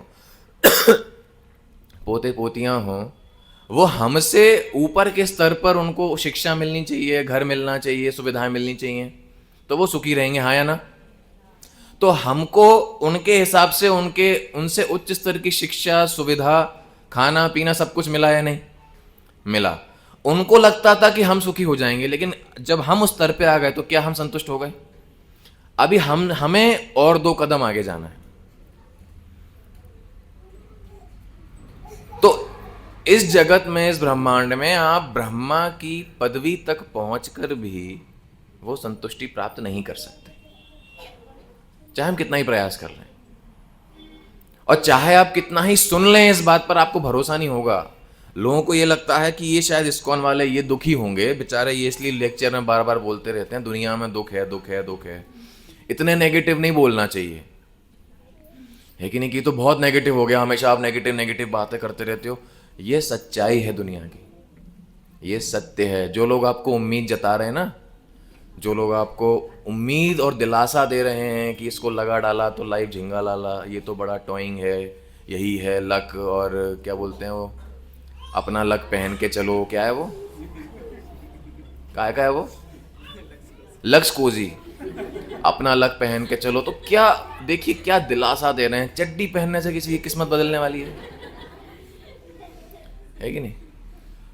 पोते पोतियां हों, वो हमसे ऊपर के स्तर पर उनको शिक्षा मिलनी चाहिए, घर मिलना चाहिए, सुविधाएं मिलनी चाहिए, तो वो सुखी रहेंगे, हाँ या ना? तो हमको उनके हिसाब से उनसे उच्च स्तर की शिक्षा, सुविधा, खाना पीना सब कुछ मिला या नहीं मिला? उनको लगता था कि हम सुखी हो जाएंगे, लेकिन जब हम उस स्तर पे आ गए तो क्या हम संतुष्ट हो गए? अभी हमें और 2 कदम आगे जाना है। तो इस जगत में, इस ब्रह्मांड में आप ब्रह्मा की पदवी तक पहुंचकर भी वो संतुष्टि प्राप्त नहीं कर सकते, चाहे हम कितना ही प्रयास कर लें, और चाहे आप कितना ही सुन लें, इस बात पर आपको भरोसा नहीं होगा। लोगों को ये लगता है कि ये शायद इस्कॉन वाले ये दुखी होंगे बेचारे, ये इसलिए लेक्चर में बार बार बोलते रहते हैं दुनिया में दुख है, दुख है, दुख है। इतने नेगेटिव नहीं बोलना चाहिए, है कि नहीं? कि तो बहुत नेगेटिव हो गया, हमेशा आप नेगेटिव नेगेटिव बातें करते रहते हो। ये सच्चाई है दुनिया की, ये सत्य है। जो लोग आपको उम्मीद जता रहे हैं ना, जो लोग आपको उम्मीद और दिलासा दे रहे हैं कि इसको लगा डाला तो लाइफ झिंगा लाला, ये तो बड़ा टॉइंग है, यही है लक, और क्या बोलते हैं वो, अपना लक पहन के चलो, क्या है वो, क्या है वो, लक्स कोजी, अपना लक पहन के चलो। तो क्या देखिए क्या दिलासा दे रहे हैं, चड्डी पहनने से किसी की किस्मत बदलने वाली है कि नहीं?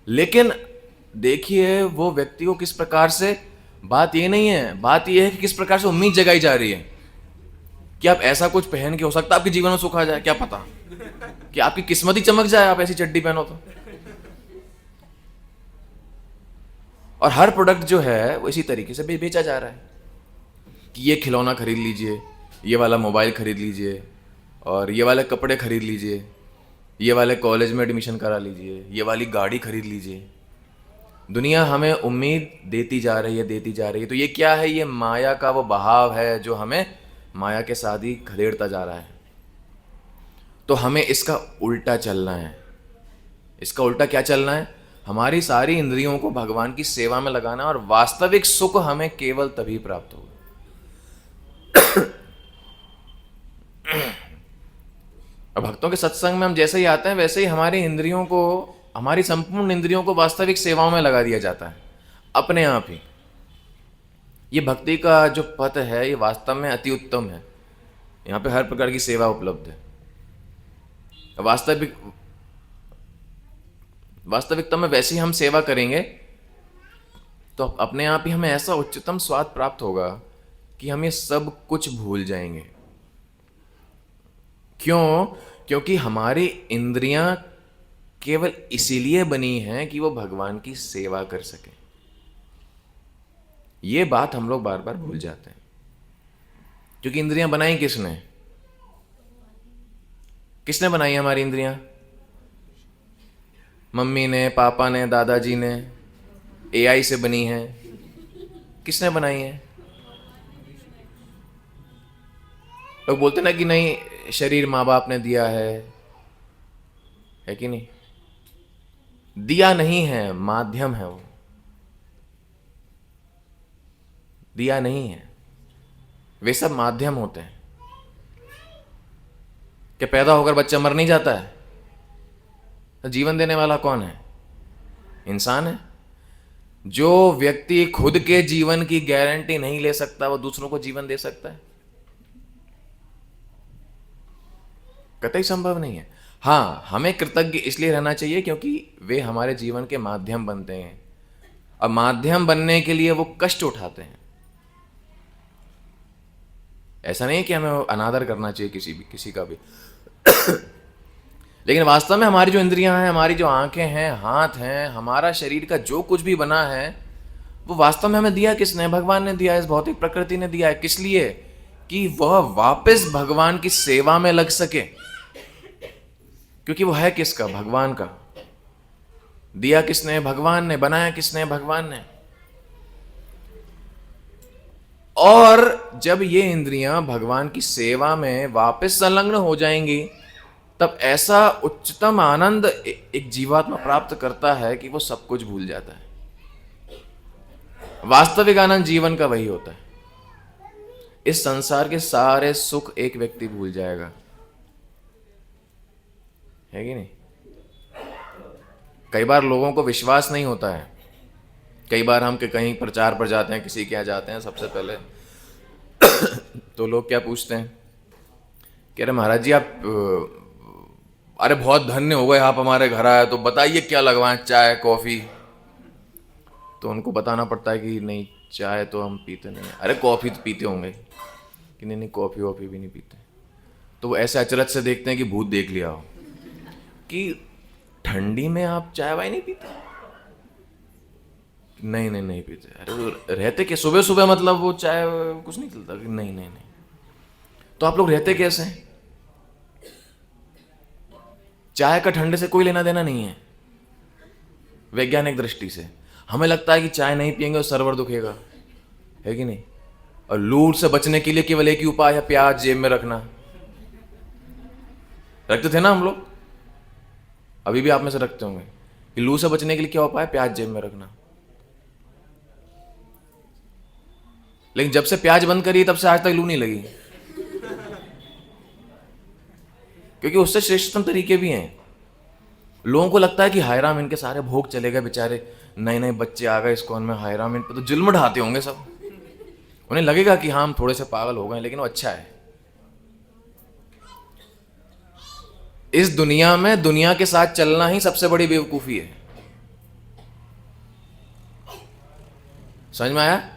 लेकिन देखिए वो व्यक्ति को किस प्रकार से, बात ये नहीं है, बात ये है कि किस प्रकार से उम्मीद जगाई जा रही है कि आप ऐसा कुछ पहन के, हो सकता है आपके जीवन में सुख आ जाए, क्या पता कि आपकी किस्मत ही चमक जाए, आप ऐसी चड्डी पहनो तो। और हर प्रोडक्ट जो है वो इसी तरीके से बेचा जा रहा है कि ये खिलौना खरीद लीजिए, ये वाला मोबाइल खरीद लीजिए, और ये वाले कपड़े खरीद लीजिए, ये वाले कॉलेज में एडमिशन करा लीजिए, ये वाली गाड़ी खरीद लीजिए। दुनिया हमें उम्मीद देती जा रही है, देती जा रही है। तो ये क्या है? ये माया का वो बहाव है जो हमें माया के साथ ही खदेड़ता जा रहा है। तो हमें इसका उल्टा चलना है। इसका उल्टा क्या चलना है? हमारी सारी इंद्रियों को भगवान की सेवा में लगाना, और वास्तविक सुख हमें केवल तभी प्राप्त होगा। और भक्तों के सत्संग में हम जैसे ही आते हैं वैसे ही हमारी इंद्रियों को, हमारी संपूर्ण इंद्रियों को वास्तविक सेवाओं में लगा दिया जाता है अपने आप ही। ये भक्ति का जो पथ है ये वास्तव में अति उत्तम है। यहाँ पे हर प्रकार की सेवा उपलब्ध है। वास्तविकता में वैसे ही हम सेवा करेंगे तो अपने आप ही हमें ऐसा उच्चतम स्वाद प्राप्त होगा कि हम ये सब कुछ भूल जाएंगे। क्यों? क्योंकि हमारी इंद्रियां केवल इसीलिए बनी हैं कि वो भगवान की सेवा कर सके। ये बात हम लोग बार बार भूल जाते हैं। क्योंकि इंद्रियां बनाई किसने? किसने बनाई हमारी इंद्रियां? मम्मी ने, पापा ने, दादाजी ने, एआई से बनी है। किसने बनाई है? लोग बोलते ना कि नहीं, शरीर माँ बाप ने दिया है कि नहीं? दिया नहीं है, माध्यम है वो, दिया नहीं है। वे सब माध्यम होते हैं। कि पैदा होकर बच्चा मर नहीं जाता है? तो जीवन देने वाला कौन है? इंसान है। जो व्यक्ति खुद के जीवन की गारंटी नहीं ले सकता वो दूसरों को जीवन दे सकता है? कतई संभव नहीं है। हाँ, हमें कृतज्ञ इसलिए रहना चाहिए क्योंकि वे हमारे जीवन के माध्यम बनते हैं, और माध्यम बनने के लिए वो कष्ट उठाते हैं। ऐसा नहीं है कि हमें अनादर करना चाहिए किसी का भी। लेकिन वास्तव में हमारी जो इंद्रियां हैं, हमारी जो आंखें हैं, हाथ हैं, हमारा शरीर का जो कुछ भी बना है वो वास्तव में हमें दिया किसने? भगवान ने दिया, इस भौतिक प्रकृति ने दिया है। किस लिए? कि वह वापस भगवान की सेवा में लग सके। क्योंकि वो है किसका? भगवान का। दिया किसने? भगवान ने। बनाया किसने? भगवान ने। और जब ये इंद्रियां भगवान की सेवा में वापस संलग्न हो जाएंगी तब ऐसा उच्चतम आनंद एक जीवात्मा प्राप्त करता है कि वो सब कुछ भूल जाता है। वास्तविक आनंद जीवन का वही होता है। इस संसार के सारे सुख एक व्यक्ति भूल जाएगा, है कि नहीं? कई बार लोगों को विश्वास नहीं होता है। कई बार हम कहीं प्रचार पर जाते हैं, किसी के यहाँ जाते हैं, सबसे पहले तो लोग क्या पूछते हैं? कह रहे महाराज जी आप अरे बहुत धन्य हो गए, आप हमारे घर आए, तो बताइए क्या लगवाएं, चाय कॉफी? तो उनको बताना पड़ता है कि नहीं, चाय तो हम पीते नहीं। अरे कॉफी तो पीते होंगे। कि नहीं, कॉफी वॉफी भी नहीं पीते। तो वो ऐसे अचरज से देखते हैं कि भूत देख लिया हो कि ठंडी में आप चाय वाय नहीं पीते? नहीं नहीं नहीं पीते। अरे वो रहते कि सुबह सुबह मतलब वो चाय कुछ नहीं चलता? नहीं नहीं नहीं। तो आप लोग रहते कैसे हैं? चाय का ठंडे से कोई लेना देना नहीं है वैज्ञानिक दृष्टि से। हमें लगता है कि चाय नहीं पियेंगे और सरवर दुखेगा, है कि नहीं? और लू से बचने के लिए केवल एक ही उपाय है, प्याज जेब में रखना। रखते थे ना हम लोग, अभी भी आप में से रखते होंगे कि लू से बचने के लिए क्या उपाय? प्याज जेब में रखना। लेकिन जब से प्याज बंद करी तब से आज तक लू नहीं लगी, क्योंकि उससे श्रेष्ठतम तरीके भी हैं। लोगों को लगता है कि हाय राम, इनके सारे भोग चले गए बेचारे, नए नए बच्चे आ गए इस कौन में, हाय राम इन पर तो जुल्म ढाते होंगे सब। उन्हें लगेगा कि हाँ हम थोड़े से पागल हो गए, लेकिन वो अच्छा है। इस दुनिया में दुनिया के साथ चलना ही सबसे बड़ी बेवकूफी है। समझ में आया?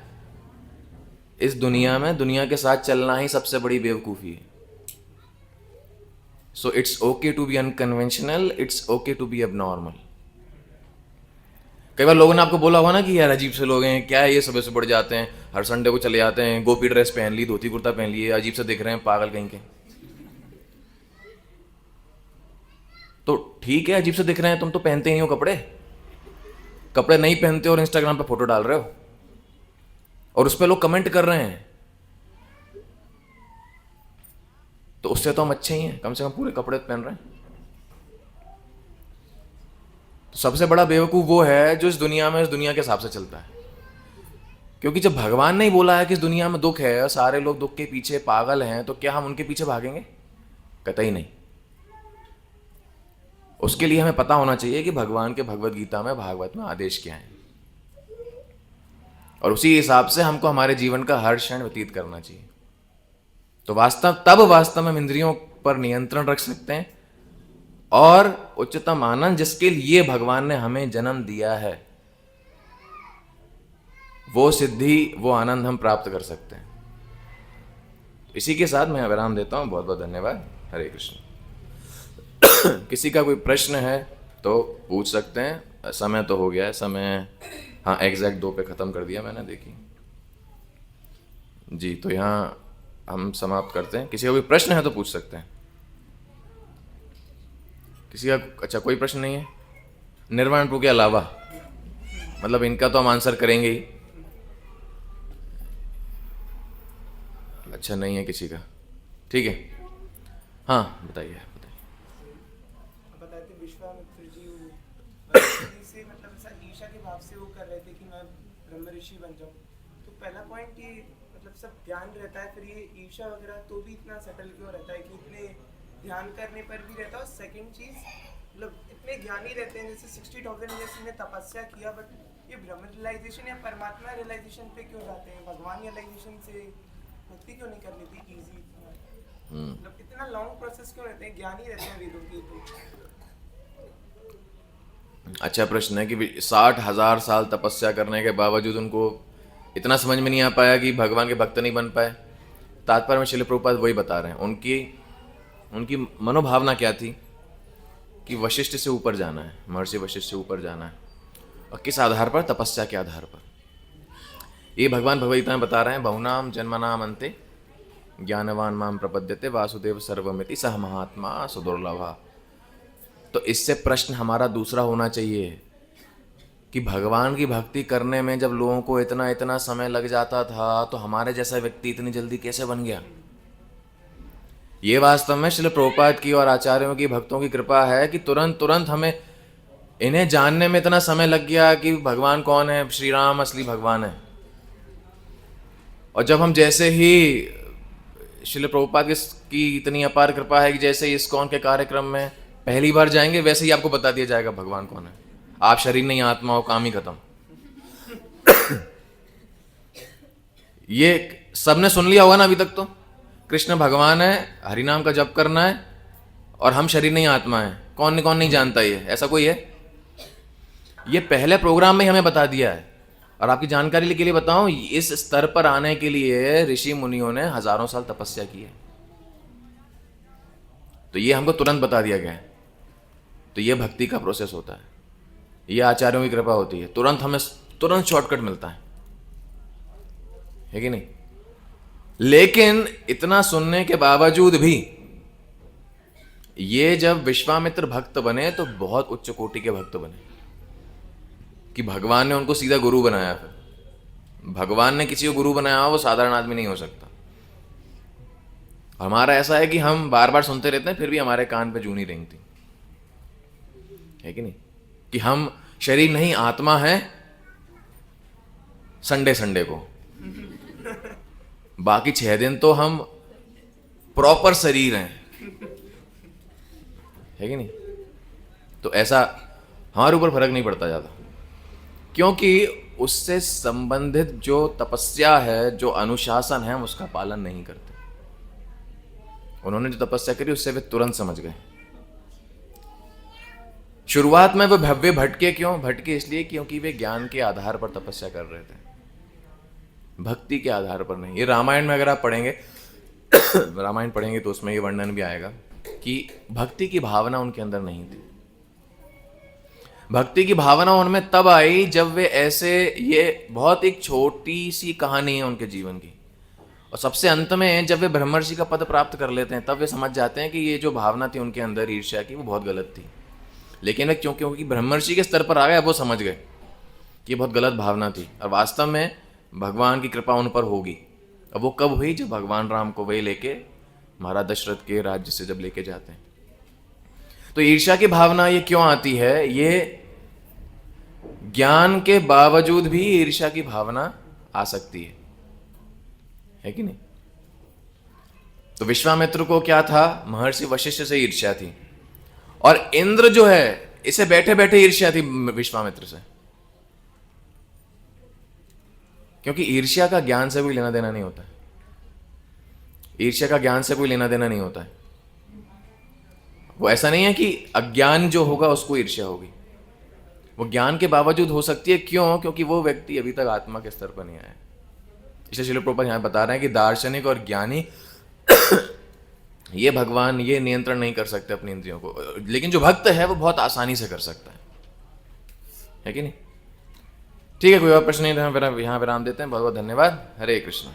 इस दुनिया में दुनिया के साथ चलना ही सबसे बड़ी बेवकूफी है। So it's okay to be unconventional, it's okay to be abnormal. कई बार लोगों ने आपको बोला होगा ना कि यार अजीब से लोग हैं, क्या है ये, सुबह से बढ़ जाते हैं, हर संडे को चले जाते हैं, गोपी ड्रेस पहन ली, धोती कुर्ता पहन लिए, अजीब से दिख रहे हैं, पागल कहीं के। तो ठीक है, अजीब से दिख रहे हैं, तुम तो पहनते ही नहीं हो कपड़े, कपड़े नहीं पहनते और इंस्टाग्राम पे फोटो डाल रहे हो और उस पर लोग कमेंट कर रहे हैं, तो उससे तो हम अच्छे ही हैं, कम से कम पूरे कपड़े पहन रहे हैं। तो सबसे बड़ा बेवकूफ वो है जो इस दुनिया में इस दुनिया के हिसाब से चलता है, क्योंकि जब भगवान ने ही बोला है कि इस दुनिया में दुख है, सारे लोग दुख के पीछे पागल हैं, तो क्या हम उनके पीछे भागेंगे? कतई नहीं। उसके लिए हमें पता होना चाहिए कि भगवान के भगवत गीता में, भागवत में आदेश क्या है, और उसी हिसाब से हमको हमारे जीवन का हर क्षण व्यतीत करना चाहिए। तो वास्तव में हम इंद्रियों पर नियंत्रण रख सकते हैं और उच्चतम आनंद जिसके लिए भगवान ने हमें जन्म दिया है, वो सिद्धि, वो आनंद हम प्राप्त कर सकते हैं। इसी के साथ मैं विराम देता हूं। बहुत बहुत धन्यवाद। हरे कृष्ण। किसी का कोई प्रश्न है तो पूछ सकते हैं। समय तो हो गया है, समय हाँ एग्जैक्ट 2 पे ख़त्म कर दिया मैंने, देखी जी। तो यहाँ हम समाप्त करते हैं। किसी का कोई प्रश्न है तो पूछ सकते हैं। किसी का अच्छा कोई प्रश्न नहीं है? निर्वाण प्रभु के अलावा, मतलब इनका तो हम आंसर करेंगे ही। अच्छा नहीं है किसी का, ठीक है। हाँ बताइए। बताते विश्वामित्र जी से मतलब ऐसा ईर्ष्या के भाव से वो कर रहे थे कि मैं ब्रह्म ऋषि बन जाऊं। तो पहला पॉइंट ये मतलब सब ध्यान रहता है, फिर ये ईर्ष्या वगैरह तो भी इतना सटल क्यों रहता है कि इतने ध्यान करने पर भी रहता है। और सेकंड चीज मतलब इतने ज्ञानी रहते हैं, जैसे 60,000 ईयर्स ने तपस्या किया, बट ये ब्रह्म रियलाइजेशन या परमात्मा रियलाइजेशन पे क्यों जाते हैं? भगवान रियलाइजेशन से भक्ति क्यों नहीं कर लेती इजी? मतलब इतना लॉन्ग प्रोसेस क्यों रहते हैं? ज्ञानी रहते हैं वेदों के तो। अच्छा प्रश्न है कि 60,000 साल तपस्या करने के बावजूद उनको इतना समझ में नहीं आ पाया कि भगवान के भक्त नहीं बन पाए। तात्पर्य में श्रील प्रभुपाद वही बता रहे हैं। उनकी मनोभावना क्या थी कि वशिष्ठ से ऊपर जाना है, महर्षि वशिष्ठ से ऊपर जाना है, और किस आधार पर? तपस्या के आधार पर। ये भगवान भगवद्गीता में बता रहे हैं, बहुनाम जन्मनाम अन्ते ज्ञानवान माम प्रपद्यते वासुदेव सर्वमिति सह महात्मा सुदुर्लभा। तो इससे प्रश्न हमारा दूसरा होना चाहिए कि भगवान की भक्ति करने में जब लोगों को इतना इतना समय लग जाता था, तो हमारे जैसा व्यक्ति इतनी जल्दी कैसे बन गया? ये वास्तव में श्रील प्रभुपाद की और आचार्यों की, भक्तों की कृपा है कि तुरंत हमें इन्हें जानने में इतना समय लग गया कि भगवान कौन है, श्री राम असली भगवान है। और जब हम जैसे ही श्रील प्रभुपाद की इतनी अपार कृपा है कि जैसे ही इस्कॉन के कार्यक्रम में पहली बार जाएंगे, वैसे ही आपको बता दिया जाएगा भगवान कौन है। आप शरीर नहीं आत्मा हो, काम ही खत्म। ये सबने सुन लिया होगा ना अभी तक। तो कृष्ण भगवान है, हरिनाम का जप करना है, और हम शरीर नहीं आत्मा है। कौन नहीं जानता ये? ऐसा कोई है? ये पहले प्रोग्राम में हमें बता दिया है। और आपकी जानकारी के लिए बताऊं, इस स्तर पर आने के लिए ऋषि मुनियों ने हजारों साल तपस्या की है। तो ये हमको तुरंत बता दिया गया है। तो ये भक्ति का प्रोसेस होता है, ये आचार्यों की कृपा होती है। हमें तुरंत शॉर्टकट मिलता है कि नहीं? लेकिन इतना सुनने के बावजूद भी ये जब विश्वामित्र भक्त बने तो बहुत उच्च कोटि के भक्त बने कि भगवान ने उनको सीधा गुरु बनाया। फिर भगवान ने किसी को गुरु बनाया हो, वो साधारण आदमी नहीं हो सकता। हमारा ऐसा है कि हम बार बार सुनते रहते हैं, फिर भी हमारे कान पे जूं नहीं रेंगती, है कि नहीं? कि हम शरीर नहीं आत्मा है संडे को, बाकी 6 दिन तो हम प्रॉपर शरीर हैं, है कि नहीं? तो ऐसा हमारे ऊपर फर्क नहीं पड़ता ज़्यादा, क्योंकि उससे संबंधित जो तपस्या है, जो अनुशासन है, हम उसका पालन नहीं करते। उन्होंने जो तपस्या करी उससे वे तुरंत समझ गए। शुरुआत में वे भव्य भटके। क्यों भटके? इसलिए क्योंकि वे ज्ञान के आधार पर तपस्या कर रहे थे, भक्ति के आधार पर नहीं। ये रामायण में अगर आप पढ़ेंगे रामायण पढ़ेंगे तो उसमें ये वर्णन भी आएगा कि भक्ति की भावना उनके अंदर नहीं थी। भक्ति की भावना उनमें तब आई जब वे ऐसे, ये बहुत एक छोटी सी कहानी है उनके जीवन की, और सबसे अंत में जब वे ब्रह्मर्षि का पद प्राप्त कर लेते हैं, तब वे समझ जाते हैं कि ये जो भावना थी उनके अंदर ईर्ष्या की, वो बहुत गलत थी। लेकिन वे क्योंकि ब्रह्मर्षि के स्तर पर आ गए, वो समझ गए कि ये बहुत गलत भावना थी और वास्तव में भगवान की कृपा उन पर होगी। अब वो कब हुई? जब भगवान राम को वही लेके महाराज दशरथ के राज्य से जब लेके जाते हैं। तो ईर्ष्या की भावना ये क्यों आती है? ये ज्ञान के बावजूद भी ईर्ष्या की भावना आ सकती है कि नहीं? तो विश्वामित्र को क्या था? महर्षि वशिष्ठ से ईर्ष्या थी, और इंद्र जो है इसे बैठे बैठे ईर्ष्या थी विश्वामित्र से, क्योंकि ईर्ष्या का ज्ञान से कोई लेना देना नहीं होता है। ईर्ष्या का ज्ञान से कोई लेना देना नहीं होता है। वो ऐसा नहीं है कि अज्ञान जो होगा उसको ईर्ष्या होगी, वो ज्ञान के बावजूद हो सकती है। क्यों? क्योंकि वो व्यक्ति अभी तक आत्मा के स्तर पर नहीं आया। इसलिए श्रील प्रभुपाद यहां बता रहे हैं कि दार्शनिक और ज्ञानी ये भगवान ये नियंत्रण नहीं कर सकते अपनी इंद्रियों को, लेकिन जो भक्त है वो बहुत आसानी से कर सकता है कि नहीं? ठीक है, कोई और प्रश्न नहीं था, फिर यहां विराम देते हैं। बहुत बहुत धन्यवाद। हरे कृष्ण।